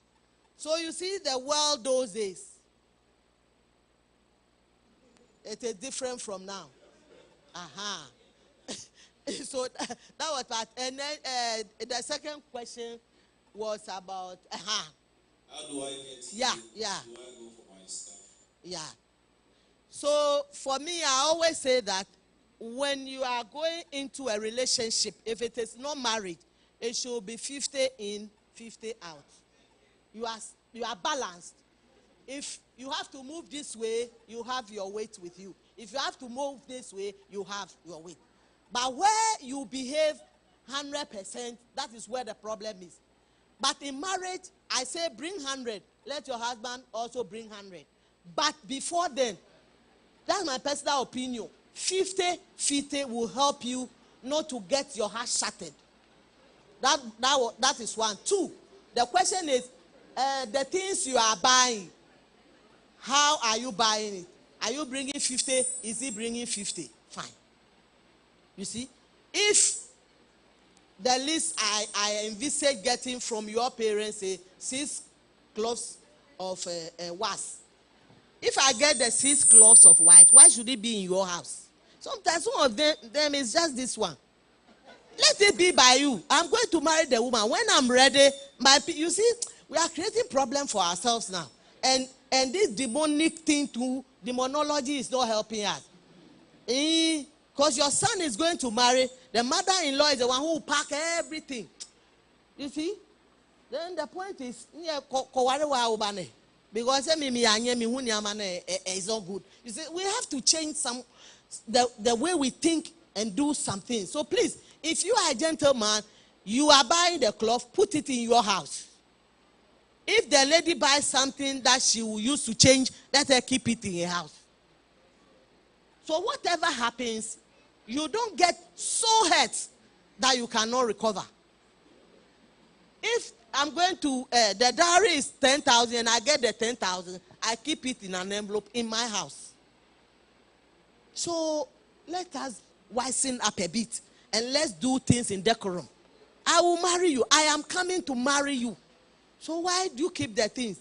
So you see the world those days. It is different from now. So that was part. And then the second question was about How do I get yeah. Do I go for my stuff? Yeah. So for me, I always say that when you are going into a relationship, if it is not marriage, it should be 50 in, 50 out. You are balanced. If you have to move this way, you have your weight with you. If you have to move this way, you have your weight. But where you behave 100%, that is where the problem is. But in marriage, I say bring 100. Let your husband also bring 100. But before then, that's my personal opinion. 50-50 will help you not to get your heart shattered. That is one. Two, the question is, the things you are buying, how are you buying it? Are you bringing 50? Is he bringing 50? Fine. You see, if the least I envisage getting from your parents, say 6 cloths of wax. If I get the 6 cloths of white, why should it be in your house? Sometimes some of them is just this one. Let it be by you. I'm going to marry the woman. When I'm ready, you see, we are creating problem for ourselves now. And this demonic thing too, demonology is not helping us. Because your son is going to marry, the mother-in-law is the one who will pack everything. You see? Then the point is, because it's not good. You see, we have to change the way we think and do something. So please, if you are a gentleman, you are buying the cloth, put it in your house. If the lady buys something that she will use to change, let her keep it in her house. So whatever happens, you don't get so hurt that you cannot recover. If I'm going to, the dowry is 10,000 and I get the 10,000, I keep it in an envelope in my house. So let us wisen up a bit and let's do things in decorum. I will marry you. I am coming to marry you. So why do you keep the things?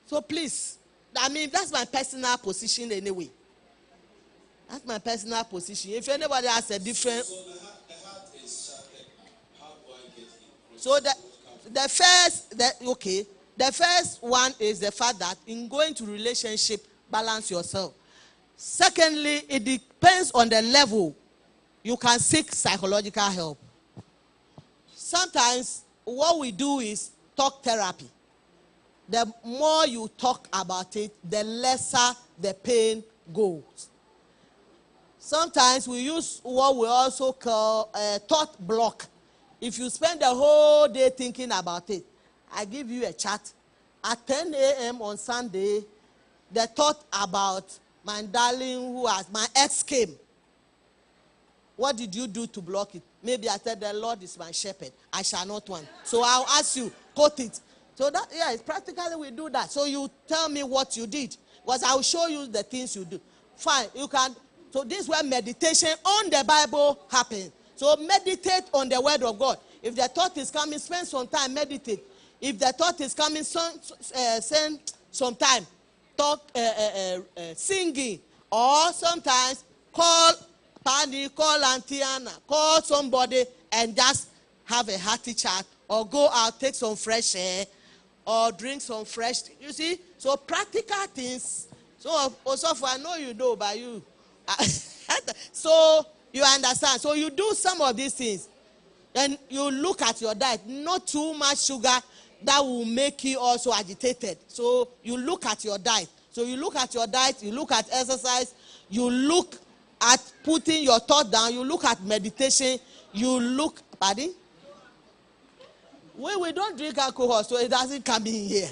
So please, I mean, that's my personal position anyway. That's my personal position. If anybody has a different... So the heart is shattered now. How do I get in? So the first one is the fact that in going to relationship, balance yourself. Secondly, it depends on the level. You can seek psychological help. Sometimes what we do is talk therapy. The more you talk about it, the lesser the pain goes. Sometimes we use what we also call a thought block. If you spend the whole day thinking about it, I give you a chat. At 10 a.m. on Sunday, the thought about my darling my ex came. What did you do to block it? Maybe I said, the Lord is my shepherd. I shall not want. So I'll ask you, quote it. So that, it's practically we do that. So you tell me what you did. Because I will show you the things you do. Fine, you can. So this is where meditation on the Bible happens. So meditate on the word of God. If the thought is coming, spend some time, meditate. If the thought is coming, spend some time, singing. Or sometimes call Auntie Anna, call somebody and just have a hearty chat, or go out, take some fresh air, or drink some fresh, you see? So practical things. So also, I know you know, but you, so you understand. So you do some of these things. Then you look at your diet, not too much sugar that will make you also agitated. So you look at your diet. So you look at your diet, you look at exercise, you look at putting your thought down, you look at meditation, you look, pardon? We don't drink alcohol, so it doesn't come in here.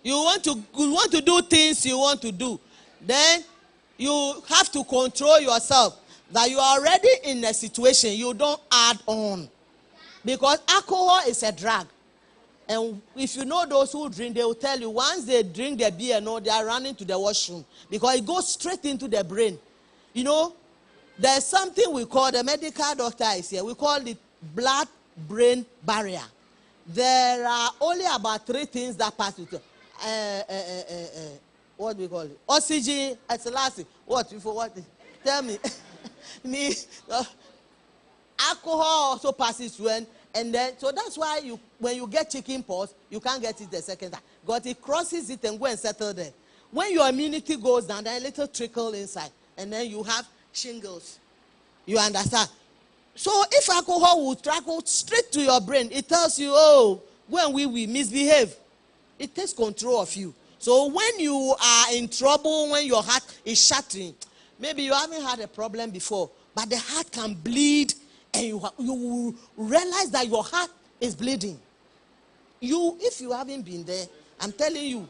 You want to do things you want to do. Then you have to control yourself. That you are already in a situation, you don't add on. Because alcohol is a drug. And if you know those who drink, they will tell you once they drink the beer, no, they are running to the washroom. Because it goes straight into the brain. You know, there's something we call, the medical doctor is here, we call it blood-brain barrier. There are only about 3 things that pass through. What do we call it? Oxygen, it's the last thing. What? You forgot it? Tell me. Alcohol also passes through, and then so that's why when you get chicken pox, you can't get it the second time. But it crosses it and go and settle there. When your immunity goes down, then a little trickle inside, and then you have shingles. You understand? So if alcohol will travel straight to your brain, it tells you, oh, when we misbehave, it takes control of you. So when you are in trouble, when your heart is shattering, maybe you haven't had a problem before, but the heart can bleed, and you will realize that your heart is bleeding. If you haven't been there, I'm telling you,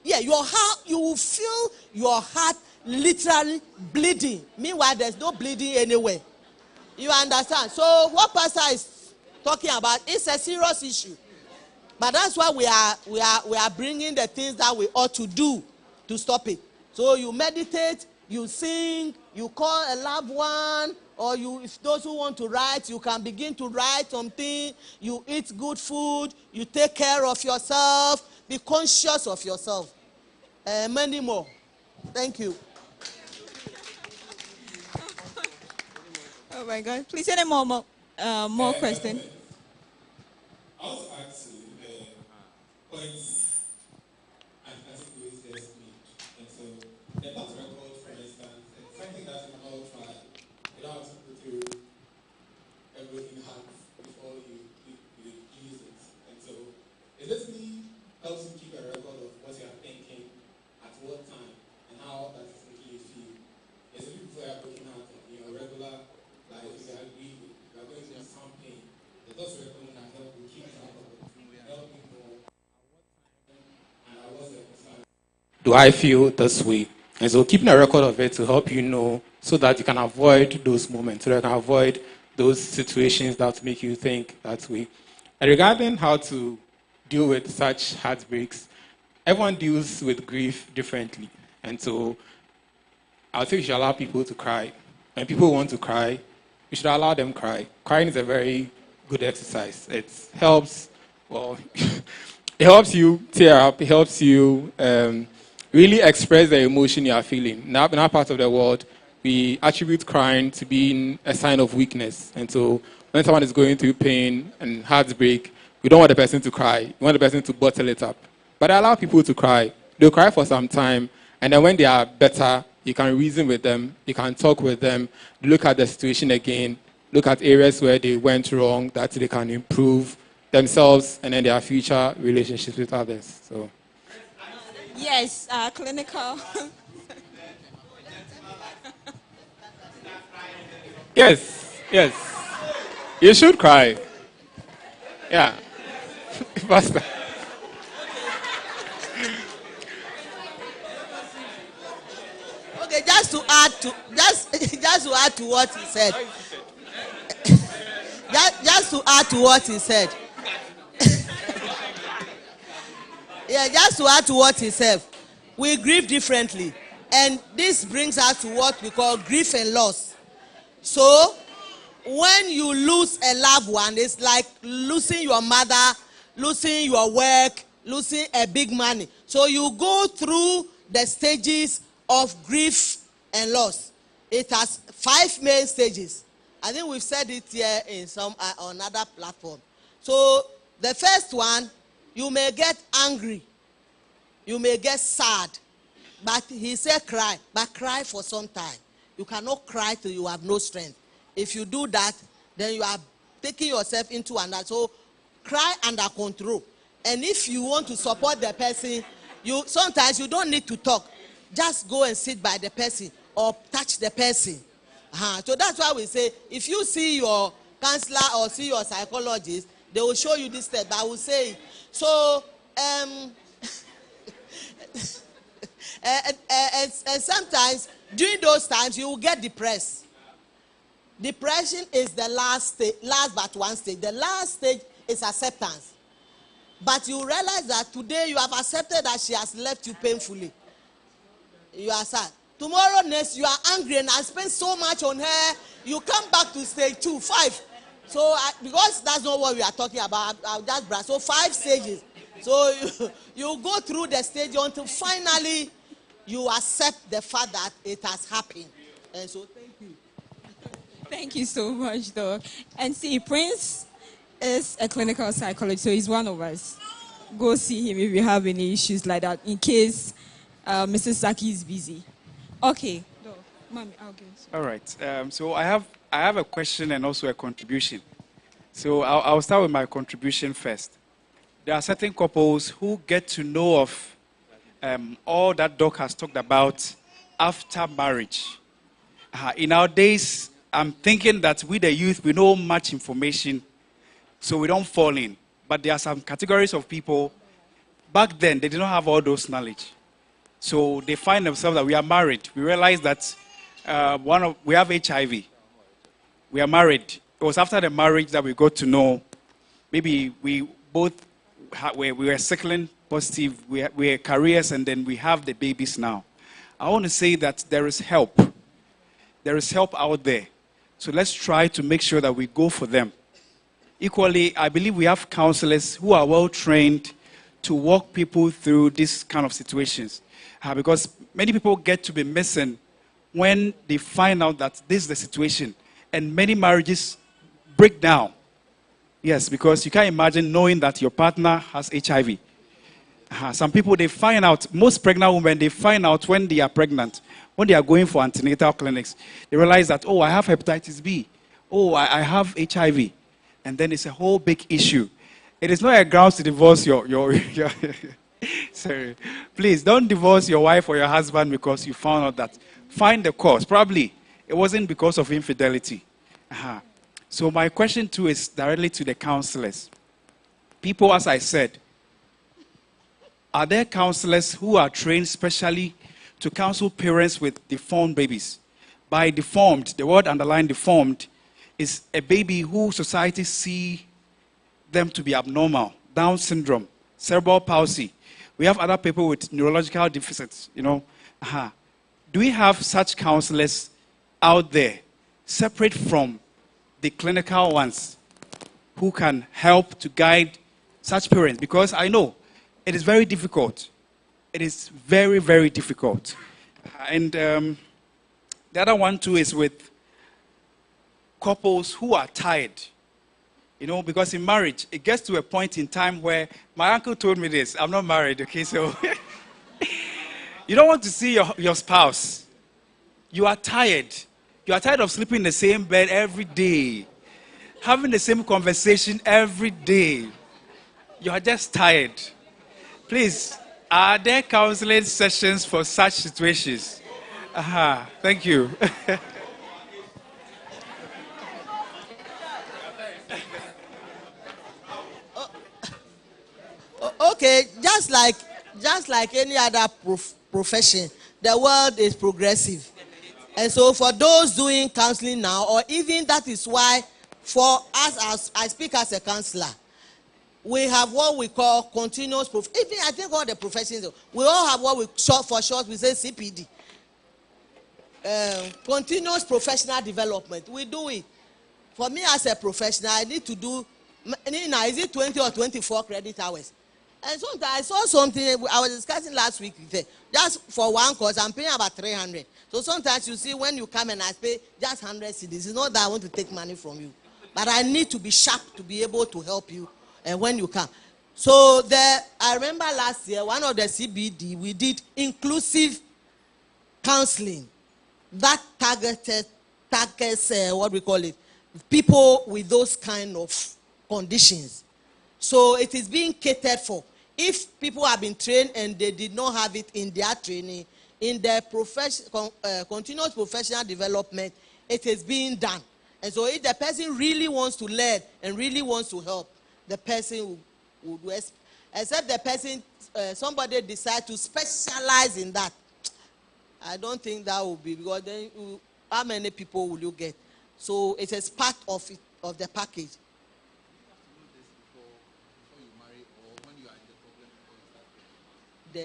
yeah, your heart, you will feel your heart literally bleeding. Meanwhile, there's no bleeding anywhere. You understand? So what Pastor is talking about is a serious issue. But that's why we are bringing the things that we ought to do to stop it. So you meditate, you sing, you call a loved one, or if those who want to write, you can begin to write something. You eat good food, you take care of yourself, be conscious of yourself. Many more. Thank you. Oh my God! Please any more questions. I also ask points and categories there's need. And so the past record, for instance, it's something that's an all try. You don't have to go through everything hard before you use it. And so it basically helps you keep a record of what you are thinking at what time and how that is making you feel. Especially before you are working out in your regular life, if you are grieving, you are going through some pain. The thoughts record can help you keep track of it, help you know and I was do I feel this way? And so keeping a record of it to help you know so that you can avoid those moments, so that you can avoid those situations that make you think that way. And regarding how to deal with such heartbreaks, everyone deals with grief differently. And so I think we should allow people to cry. When people want to cry, we should allow them cry. Crying is a very good exercise. It helps, well, it helps you tear up. It helps you really express the emotion you are feeling. Now, in our part of the world, we attribute crying to being a sign of weakness. And so when someone is going through pain and heartbreak, we don't want the person to cry. We want the person to bottle it up. But I allow people to cry. They'll cry for some time. And then when they are better, you can reason with them. You can talk with them. Look at the situation again. Look at areas where they went wrong that they can improve themselves and then their future relationships with others. So. Yes, clinical. Yes. You should cry. Yeah. Pastor. Okay, just to add to what he said. just to add to what he said. Yeah, just to add to what he said. We grieve differently. And this brings us to what we call grief and loss. So, when you lose a loved one, it's like losing your mother, losing your work, losing a big money. So you go through the stages of grief and loss. It has 5 main stages. I think we've said it here in some on other platform. So the first one, you may get angry, you may get sad, but he said cry, but cry for some time. You cannot cry till you have no strength. If you do that, then you are taking yourself into another. So cry under control. And if you want to support the person, you sometimes you don't need to talk. Just go and sit by the person or touch the person. So that's why we say, if you see your counselor or see your psychologist, they will show you this step. I will say it. So and sometimes during those times you will get depressed. Depression is the last stage, last but one stage. The last stage is acceptance. But you realize that today you have accepted that she has left you painfully. You are sad. Tomorrow next you are angry and I spent so much on her. You come back to stage 2, 5. So because that's not what we are talking about, I'll just brush. So 5 stages. So you go through the stage until finally you accept the fact that it has happened. And so thank you. Thank you so much, though. And see, Prince is a clinical psychologist, so he's one of us. Go see him if you have any issues like that, in case Mrs. Saki is busy. Okay. Mommy, I'll get it. All right. So I have a question and also a contribution. So I'll start with my contribution first. There are certain couples who get to know of all that Doc has talked about after marriage. In our days, I'm thinking that we the youth, we know much information, so we don't fall in. But there are some categories of people, back then, they did not have all those knowledge. So they find themselves that we are married. We realize that we have HIV. We are married. It was after the marriage that we got to know, maybe we both we were cycling positive, we had careers, and then we have the babies now. I want to say that there is help. There is help out there. So let's try to make sure that we go for them. Equally, I believe we have counselors who are well trained to walk people through these kind of situations. Because many people get to be missing when they find out that this is the situation. And many marriages break down. Yes, because you can't imagine knowing that your partner has HIV. Some people, they find out, most pregnant women, they find out when they are pregnant, when they are going for antenatal clinics. They realize that, oh, I have hepatitis B. Oh, I have HIV. And then it's a whole big issue. It is not a grounds to divorce your sorry. Please, don't divorce your wife or your husband because you found out that. Find the cause. Probably, it wasn't because of infidelity. So my question too is directly to the counselors. People, as I said, are there counselors who are trained specially to counsel parents with deformed babies? By deformed, the word underlined deformed is a baby who society see them to be abnormal, Down syndrome, cerebral palsy. We have other people with neurological deficits, you know. Do we have such counselors out there, separate from the clinical ones, who can help to guide such parents? Because I know it is very difficult. It is very, very difficult. And the other one too is with couples who are tired. You know, because in marriage, it gets to a point in time where my uncle told me this. I'm not married, okay? So you don't want to see your spouse. You are tired. You are tired of sleeping in the same bed every day, having the same conversation every day. You are just tired. Please, are there counseling sessions for such situations? Thank you. Okay, just like any other profession, the world is progressive. And so for those doing counseling now, or even that is why for us, as I speak as a counselor, we have what we call continuous even I think all the professions, we all have what we for short we say CPD. Continuous professional development. We do it. For me as a professional, I need to do, is it 20 or 24 credit hours? And sometimes I saw something I was discussing last week with her. Just for one course, I'm paying about 300. So sometimes you see when you come and I pay just 100 cedis. It's not that I want to take money from you, but I need to be sharp to be able to help you when you come. So I remember last year, one of the CBD, we did inclusive counseling that targets what we call it, people with those kind of conditions. So it is being catered for. If people have been trained and they did not have it in their training, in their continuous professional development, it is being done. And so if the person really wants to learn and really wants to help, the person will do it. Except the person, somebody decide to specialize in that. I don't think that will be, because then how many people will you get? So it is part of it, of the package. The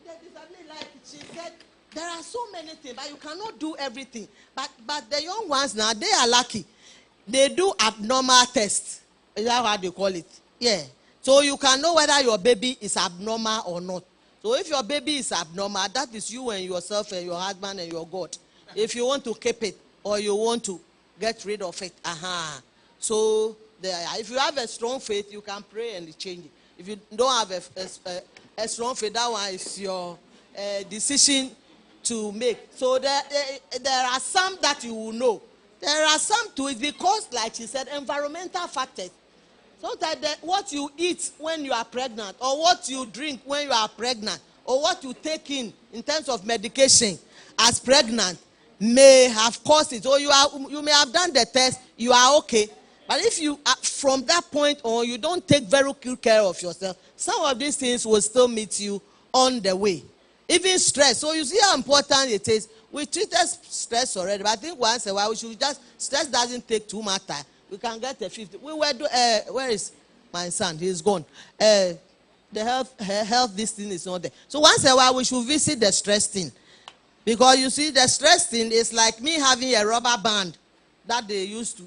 disability, like she said, there are so many things, but you cannot do everything. But the young ones now, they are lucky. They do abnormal tests. Is that what they call it? Yeah. So you can know whether your baby is abnormal or not. So if your baby is abnormal, that is you and yourself and your husband and your God. If you want to keep it or you want to get rid of it. So if you have a strong faith, you can pray and change it. If you don't have a strong faith, that one is your decision to make. So there are some that you will know. There are some too. It's because, like she said, environmental factors. Sometimes what you eat when you are pregnant, or what you drink when you are pregnant, or what you take in terms of medication as pregnant may have caused it. Or you may have done the test, you are okay. But if you, from that point on, you don't take very good care of yourself, some of these things will still meet you on the way. Even stress. So you see how important it is. We treated stress already, but I think once in a while we should stress doesn't take too much time. We can get a 50. We were where is my son? He's gone. The health, this thing is not there. So once in a while we should visit the stress thing. Because you see, the stress thing is like me having a rubber band that they used to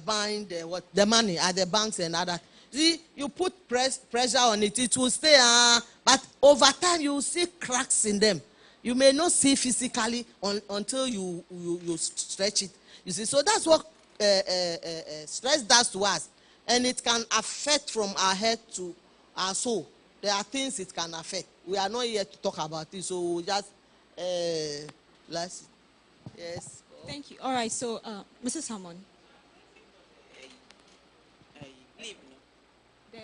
bind the money at the banks and other. See, you put pressure on it, it will stay. But over time, you will see cracks in them. You may not see physically until you stretch it. You see, so that's what stress does to us. And it can affect from our head to our soul. There are things it can affect. We are not here to talk about it, so we'll just yes. Thank you. All right, so Mrs. Hammond. Leave, no?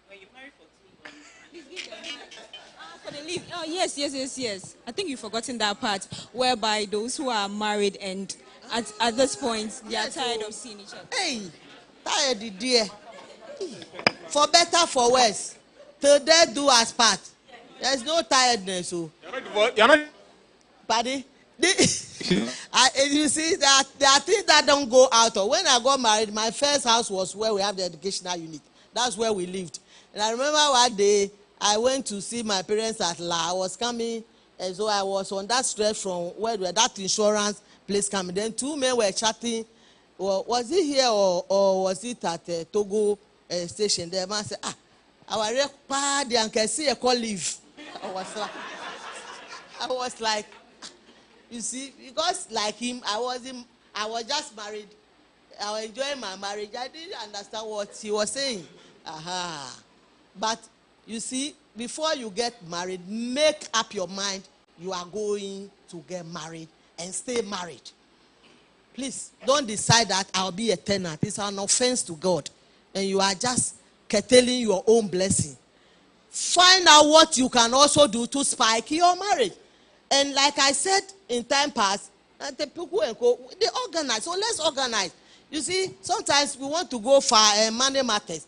When you marry for 2 months. Please give them for the leave. Oh, yes. I think you've forgotten that part, whereby those who are married and at this point, they are tired of seeing each other. Hey, tired, dear. For better, for worse. Till death do us part. There's no tiredness. So. You're not. Buddy, you see, that there are things that don't go out. Or when I got married, my first house was where we have the educational unit. That's where we lived. And I remember one day I went to see my parents at La. I was coming, and so I was on that stretch from where that insurance place coming. Then 2 men were chatting. Was it here or was it at Togo station? The man said, our party and can see a call leave. I was like, you see, because like him, I was just married. I was enjoying my marriage. I didn't understand what he was saying. But you see, before you get married, make up your mind you are going to get married and stay married. Please, don't decide that I'll be a tenant. It's an offense to God. And you are just curtailing your own blessing. Find out what you can also do to spike your marriage. And like I said in time past, the people they organize. So let's organize. You see, sometimes we want to go for money matters.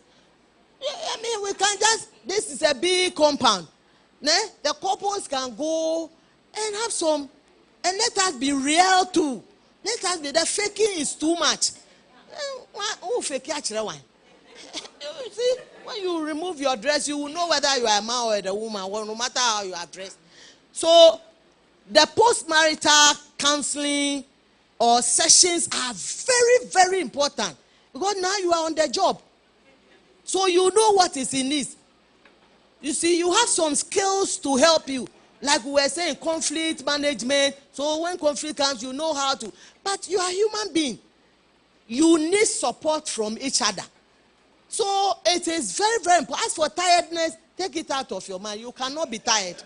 I mean, we can this is a big compound. The couples can go and have some, and let us be real too. Let us be, the faking is too much. Who fake one? You see, when you remove your dress, you will know whether you are a man or a woman, or no matter how you are dressed. So, the post-marital counseling or sessions are very, very important. Because now you are on the job. So you know what is in it. You see, you have some skills to help you. Like we were saying, conflict management. So when conflict comes, you know how to. But you are a human being. You need support from each other. So it is very, very important. As for tiredness, take it out of your mind. You cannot be tired.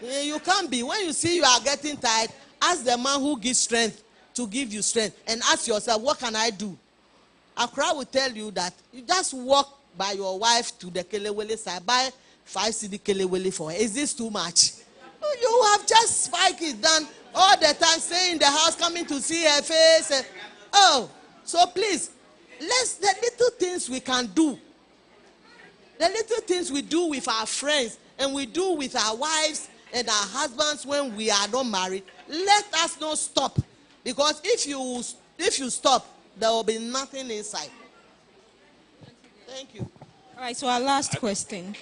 You can't be. When you see you are getting tired, ask the man who gives strength to give you strength. And ask yourself, what can I do? Accra will tell you that you just walk by your wife to the Kelewele side, buy 5 CD Kelewele for her. Is this too much? You have just spiked it down all the time, staying in the house, coming to see her face. Oh, so please, the little things we can do, the little things we do with our friends and we do with our wives and our husbands when we are not married, let us not stop. Because if you stop, there will be nothing inside. Thank you. All right, so our last question.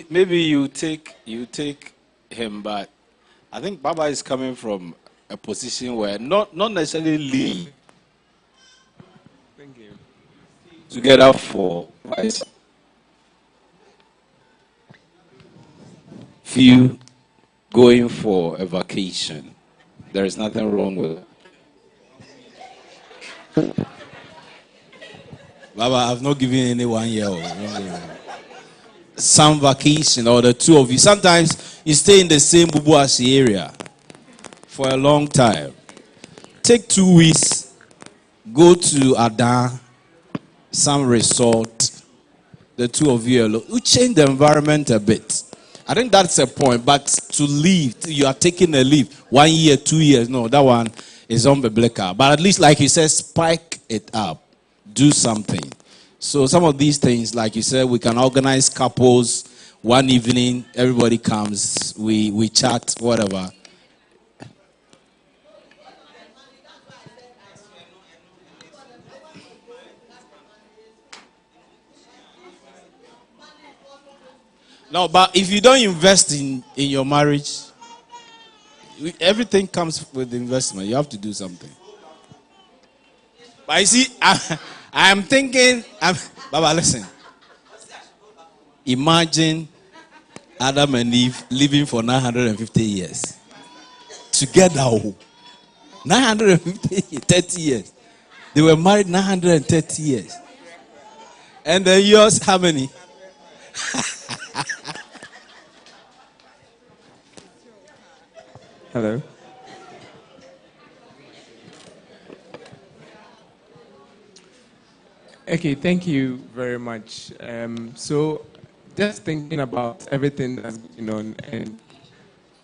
Maybe you take him, but I think Baba is coming from a position where not necessarily live together for few going for a vacation. There is nothing wrong with it. Baba, I've not given anyone here. Some vacation or the two of you. Sometimes you stay in the same Bubuasi area for a long time. Take 2 weeks, go to Adan, some resort, the two of you alone. You change the environment a bit. I think that's a point. But to leave, you are taking a leave 1 year, 2 years. No, that one is unbiblical. But at least, like you said, spike it up. Do something. So some of these things, like you said, we can organize couples. One evening, everybody comes. We chat, whatever. No, but if you don't invest in your marriage, everything comes with investment. You have to do something. But you see, I'm thinking, Baba, listen. Imagine Adam and Eve living for 950 years. Together, 930 years. They were married 930 years. And then yours, how many? Hello. Okay, thank you very much. So, just thinking about everything that's going on and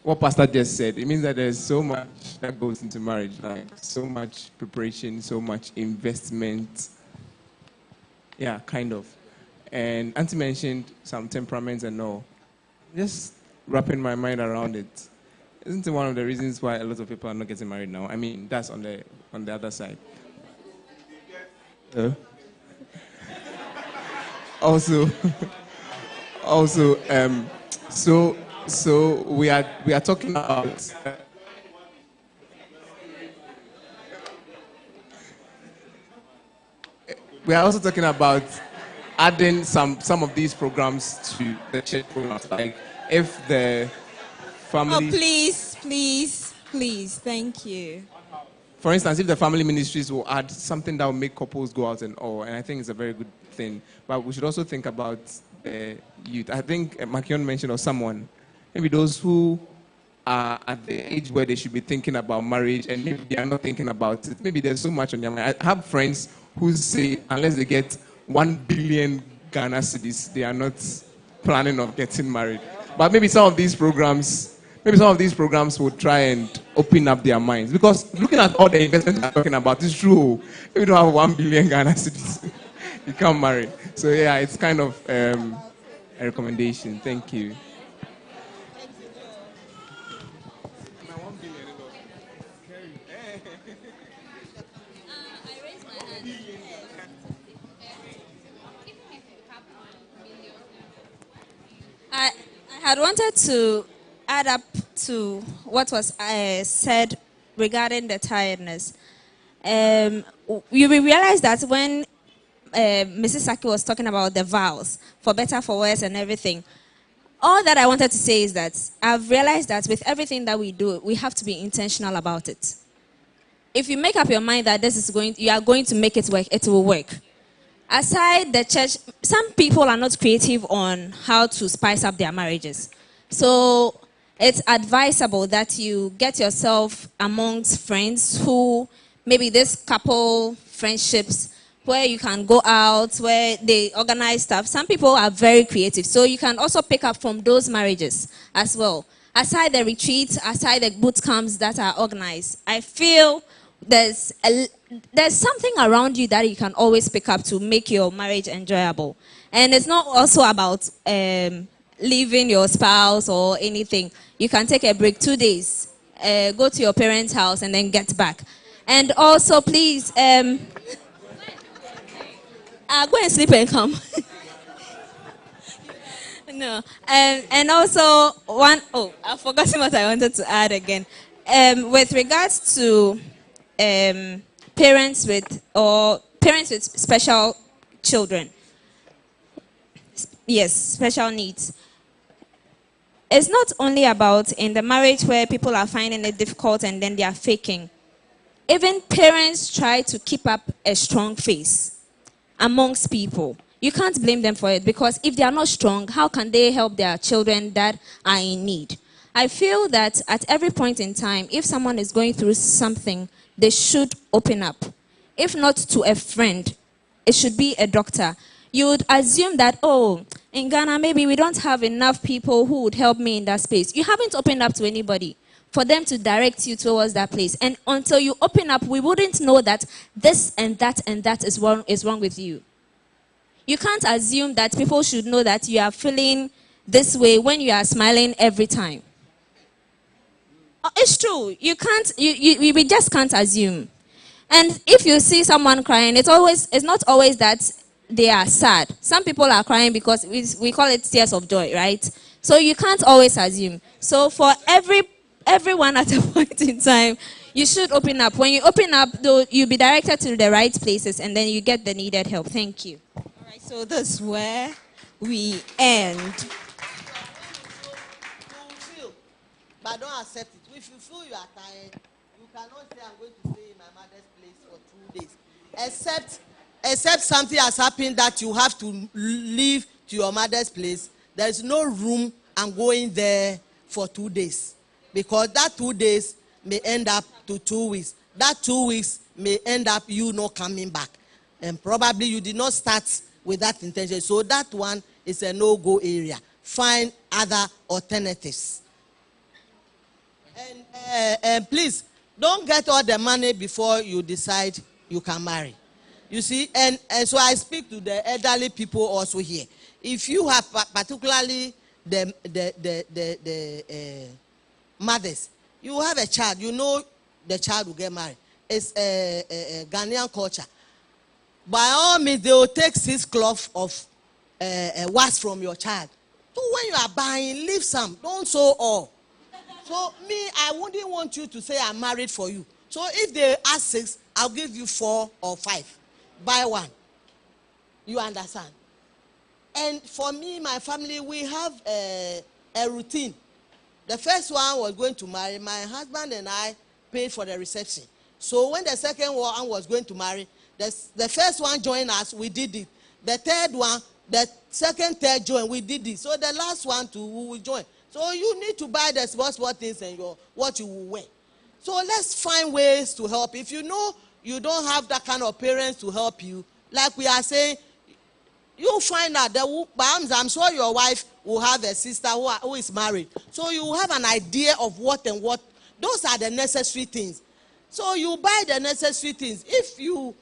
what Pastor just said, it means that there's so much that goes into marriage, like so much preparation, so much investment. Yeah, kind of. And Auntie mentioned some temperaments and all. Just wrapping my mind around it. Isn't it one of the reasons why a lot of people are not getting married now? I mean, that's on the other side. Also, so we are talking about we are also talking about adding some of these programs to the church programs, like if the family. Oh, please, thank you. For instance, if the family ministries will add something that will make couples go out and all, and I think it's a very good thing. But we should also think about youth. I think Makion mentioned, or someone, maybe those who are at the age where they should be thinking about marriage and maybe they are not thinking about it. Maybe there's so much on their mind. I have friends who say unless they get 1 billion Ghana cedis, they are not planning on getting married. But maybe some of these programs will try and open up their minds. Because looking at all the investments I'm talking about, it's true. If you don't have 1 billion Ghana cedis, you can't marry. So yeah, it's kind of a recommendation. Thank you. I had wanted to add up to what was said regarding the tiredness. You will realize that when Mrs. Saki was talking about the vows, for better, for worse, and everything. All that I wanted to say is that I've realized that with everything that we do, we have to be intentional about it. If you make up your mind that you are going to make it work, it will work. Aside the church, some people are not creative on how to spice up their marriages. So it's advisable that you get yourself amongst friends who, maybe this couple friendships, where you can go out, where they organize stuff. Some people are very creative. So you can also pick up from those marriages as well. Aside the retreats, aside the boot camps that are organized, I feel there's something around you that you can always pick up to make your marriage enjoyable. And it's not also about leaving your spouse or anything. You can take a break 2 days, go to your parents' house and then get back. And also, please, go and sleep and come. No. And also, I've forgotten what I wanted to add again. With regards to parents with special children, yes, special needs. It's not only about in the marriage where people are finding it difficult and then they are faking. Even parents try to keep up a strong face amongst people. You can't blame them for it, because if they are not strong, how can they help their children that are in need? I feel that at every point in time, if someone is going through something, they should open up. If not to a friend, it should be a doctor. You would assume that, in Ghana, maybe we don't have enough people who would help me in that space. You haven't opened up to anybody for them to direct you towards that place. And until you open up, we wouldn't know that this and that and that is wrong with you. You can't assume that people should know that you are feeling this way when you are smiling every time. It's true. You can't. We just can't assume. And if you see someone crying, it's not always that they are sad. Some people are crying because we call it tears of joy, right? So you can't always assume. So for everyone at a point in time, you should open up. When you open up, though, you'll be directed to the right places, and then you get the needed help. Thank you. All right, so this is where we end. You feel, but don't accept it. If you feel you are tired, you cannot say, I'm going to stay in my mother's place for 2 days. Except something has happened that you have to leave to your mother's place. There is no room and going there for 2 days. Because that 2 days may end up to 2 weeks. That 2 weeks may end up you not coming back. And probably you did not start with that intention. So that one is a no-go area. Find other alternatives. And please, don't get all the money before you decide you can marry. You see, and so I speak to the elderly people also here. If you have particularly the mothers, you have a child, you know the child will get married. It's a Ghanaian culture. By all means, they will take 6 cloths of wax from your child. So when you are buying, leave some. Don't sew all. So me, I wouldn't want you to say I'm married for you. So if they ask 6, I'll give you 4 or 5. Buy one. You understand? And for me, my family, we have a routine. The first one was going to marry. My husband and I paid for the reception. So when the second one was going to marry, the first one joined us, we did it. The third one, the second, third joined, we did it. So the last one too, we will join. So you need to buy the small things and what you will wear. So let's find ways to help. If you know you don't have that kind of parents to help you, like we are saying, you find out that I'm sure your wife will have a sister who is married. So you have an idea of what and what. Those are the necessary things. So you buy the necessary things. If you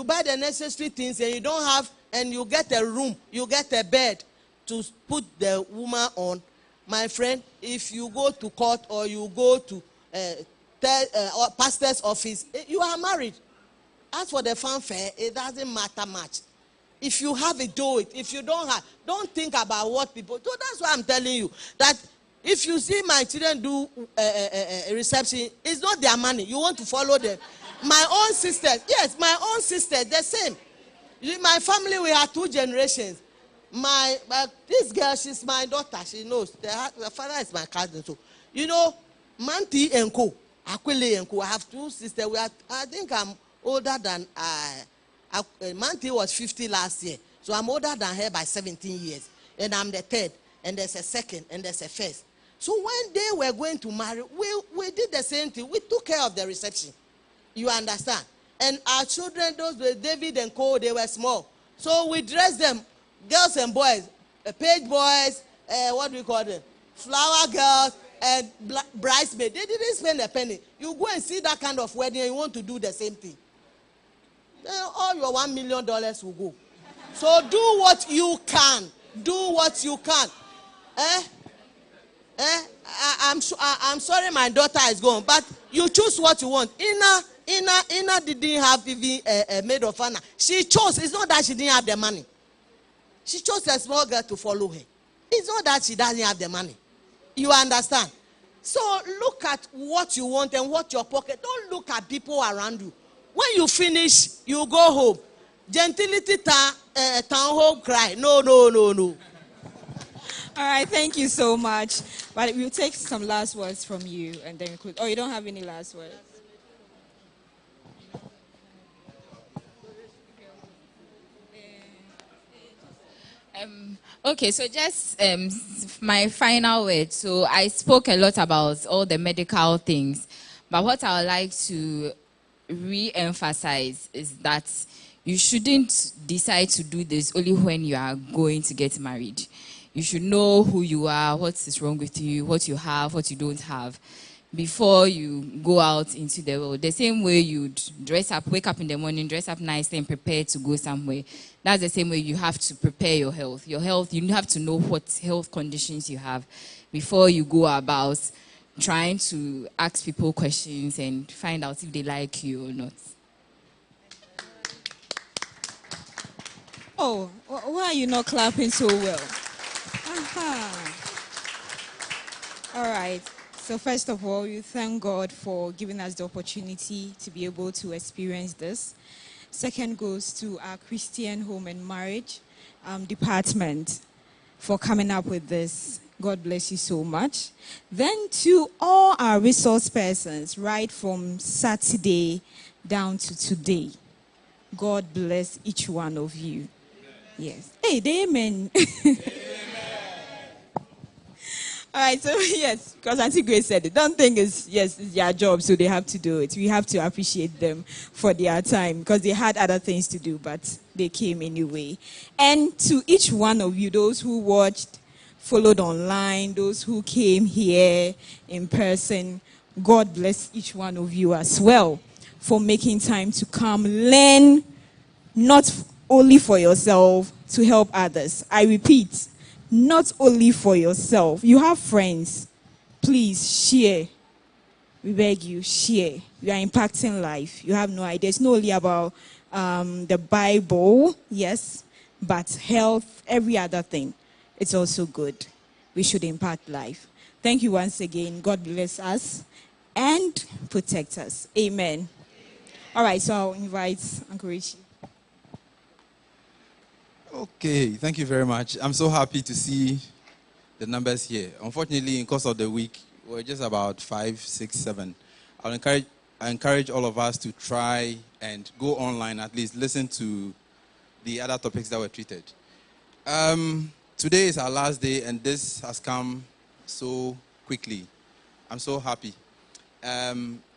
buy the necessary things and you don't have, and you get a room, you get a bed to put the woman on, my friend, if you go to court or you go to pastor's office, you are married. As for the fanfare, it doesn't matter much. If you have it, do it. If you don't have, don't think about what people do. That's why I'm telling you that if you see my children do a reception, it's not their money. You want to follow them. My own sisters, yes, my own sisters, the same. My family, we are 2 generations. This girl, she's my daughter. She knows. The father is my cousin. So, Manti and Co. Aquile and Co. I have 2 sisters. I think I'm older than Manti was 50 last year. So I'm older than her by 17 years. And I'm the 3rd. And there's a 2nd. And there's a 1st. So when they were going to marry, we did the same thing. We took care of the reception. You understand? And our children, those were David and Co., they were small. So we dressed them, girls and boys, page boys, what do we call them? Flower girls and bridesmaids. They didn't spend a penny. You go and see that kind of wedding and you want to do the same thing. Then all your $1 million will go. So do what you can. Do what you can. I'm sorry my daughter is gone, but you choose what you want. Ina didn't have even a maid of honor. She chose. It's not that she didn't have the money. She chose a small girl to follow her. It's not that she doesn't have the money. You understand? So look at what you want and what your pocket. Don't look at people around you. When you finish, you go home. Gentility town home cry. No. All right, thank you so much. But we'll take some last words from you and then we could. Oh, you don't have any last words? Okay, so just my final word. So I spoke a lot about all the medical things, but what I would like to re-emphasize is that you shouldn't decide to do this only when you are going to get married. You should know who you are, what is wrong with you, what you have, what you don't have, before you go out into the world. The same way you'd dress up, wake up in the morning, dress up nicely and prepare to go somewhere. That's the same way you have to prepare your health. Your health, you have to know what health conditions you have before you go about trying to ask people questions and find out if they like you or not. Oh, why are you not clapping so well? All right. So first of all, we thank God for giving us the opportunity to be able to experience this. Second goes to our Christian Home and Marriage department for coming up with this. God bless you so much. Then to all our resource persons, right from Saturday down to today. God bless each one of you. Yes. Hey, amen. All right, so yes, because Auntie Grace said it. Don't think it's their job, so they have to do it. We have to appreciate them for their time because they had other things to do, but they came anyway. And to each one of you, those who watched, followed online, those who came here in person, God bless each one of you as well for making time to come learn, not only for yourself, to help others. I repeat, not only for yourself. You have friends. Please share. We beg you, share. You are impacting life. You have no idea. It's not only about the Bible, yes, but health, every other thing. It's also good. We should impact life. Thank you once again. God bless us and protect us. Amen. All right, so I'll invite Uncle Richie. Okay, thank you very much. I'm so happy to see the numbers here. Unfortunately, in course of the week, we're just about 5, 6, 7. I encourage all of us to try and go online, at least listen to the other topics that were treated. Today is our last day, and this has come so quickly. I'm so happy.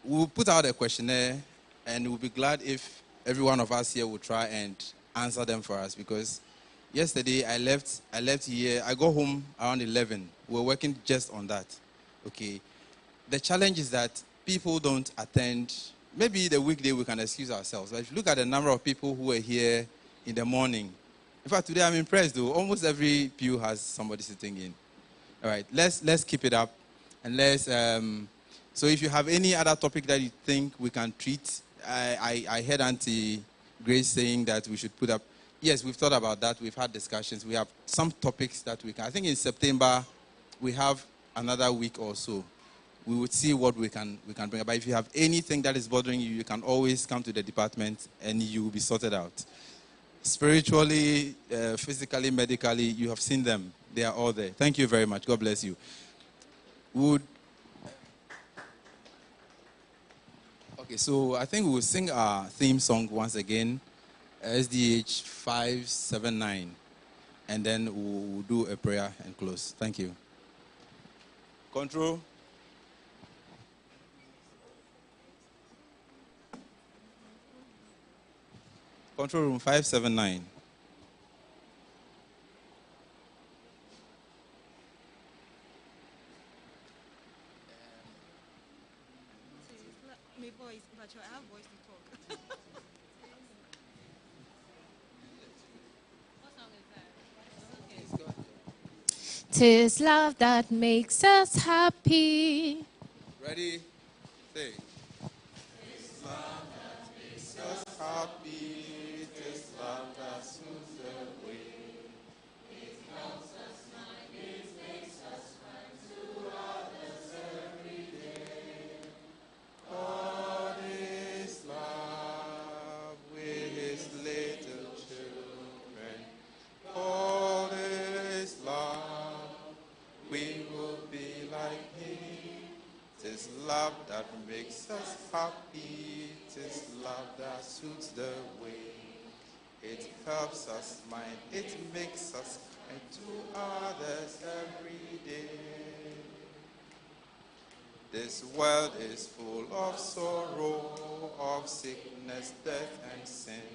We'll put out a questionnaire, and we'll be glad if every one of us here will try and answer them for us, because yesterday I left here. I got home around 11. We're working just on that. Okay. The challenge is that people don't attend. Maybe the weekday we can excuse ourselves. But if you look at the number of people who were here in the morning, in fact today I'm impressed though. Almost every pew has somebody sitting in. All right. Let's keep it up, and let's. So if you have any other topic that you think we can treat, I heard Auntie Grace saying that we should put up. Yes, we've thought about that. We've had discussions. We have some topics that we can. I think in September, we have another week or so. We would see what we can bring up. But if you have anything that is bothering you, you can always come to the department and you will be sorted out. spiritually, physically, medically, you have seen them. They are all there. Thank you very much. God bless you. Okay, so I think we'll sing our theme song once again, SDH 579, and then we'll do a prayer and close. Thank you. Control. Control room 579. I have voice to talk. What song is that? 'Tis love that makes us happy. Ready? Say. 'Tis love that makes us happy. 'Tis love that soothes the way. It helps us mind. It makes us kind to others every day. God is love with His little children. God is love. We will be like Him. 'Tis love that makes us happy. 'Tis love that suits the way. It helps us mind. It makes us kind to others every day. This world is full of sorrow, of sickness, death, and sin.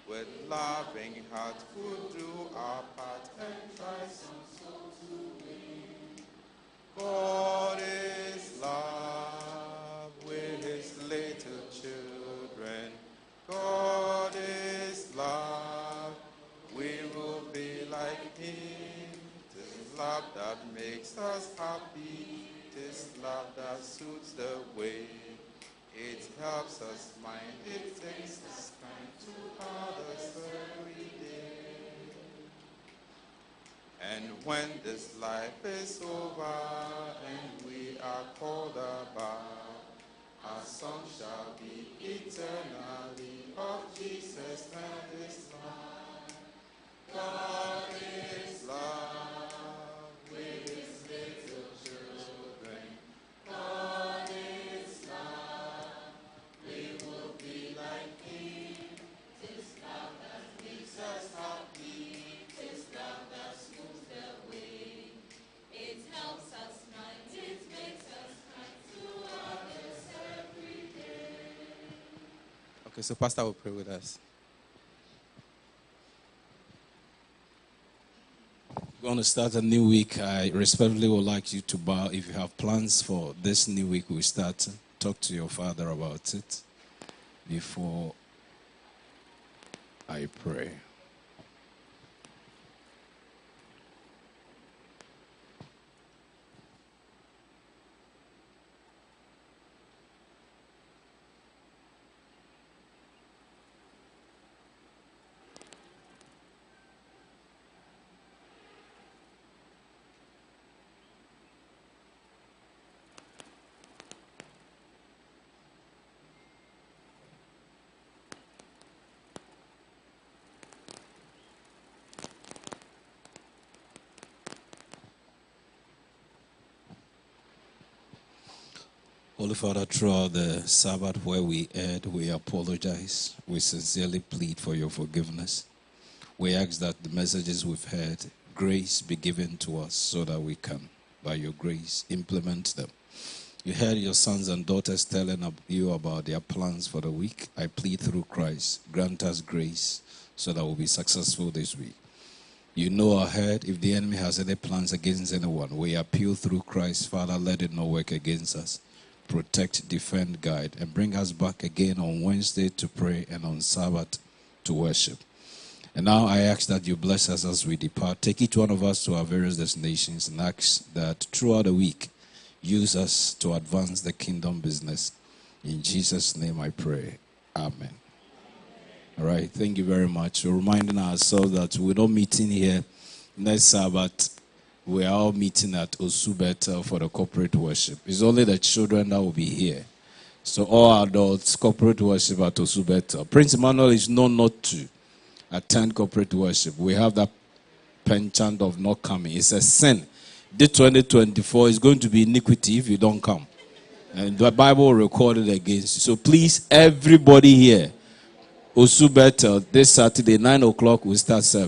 With loving heart, we'll do our part and try some soul to win. God is love with His little children. God is love. We will be like Him. 'Tis love that makes us happy. 'Tis love that suits the way. It helps us mind. It takes us kind to others every day. And when this life is over and we are called above, our song shall be eternally of Jesus and His love. God is love with His little children. God is love. We will be like Him. 'Tis love that makes us happy. 'Tis love that smooths the way. It helps us mind. It makes us kind to others every day. Okay, so Pastor will pray with us. We're going to start a new week. I respectfully would like you to bow. If you have plans for this new week, we start. Talk to your father about it before I pray. Holy Father, throughout the Sabbath where we erred, we apologize. We sincerely plead for your forgiveness. We ask that the messages we've heard, grace be given to us so that we can, by your grace, implement them. You heard your sons and daughters telling you about their plans for the week. I plead through Christ, grant us grace so that we'll be successful this week. You know ahead if the enemy has any plans against anyone. We appeal through Christ, Father, let it not work against us. Protect, defend, guide, and bring us back again on Wednesday to pray and on Sabbath to worship. And now I ask that you bless us as we depart. Take each one of us to our various destinations and ask that throughout the week, use us to advance the kingdom business. In Jesus' name I pray. Amen. All right, thank you very much. We're reminding ourselves that we're not meeting here next Sabbath. We are all meeting at Osubeta for the corporate worship. It's only the children that will be here. So all adults, corporate worship at Osubeta. Prince Emmanuel is known not to. attend corporate worship. We have that penchant of not coming. It's a sin. This 2024 is going to be iniquity if you don't come. And the Bible recorded against you. So please, everybody here, Osu Bethel, this Saturday, 9 o'clock, we start service.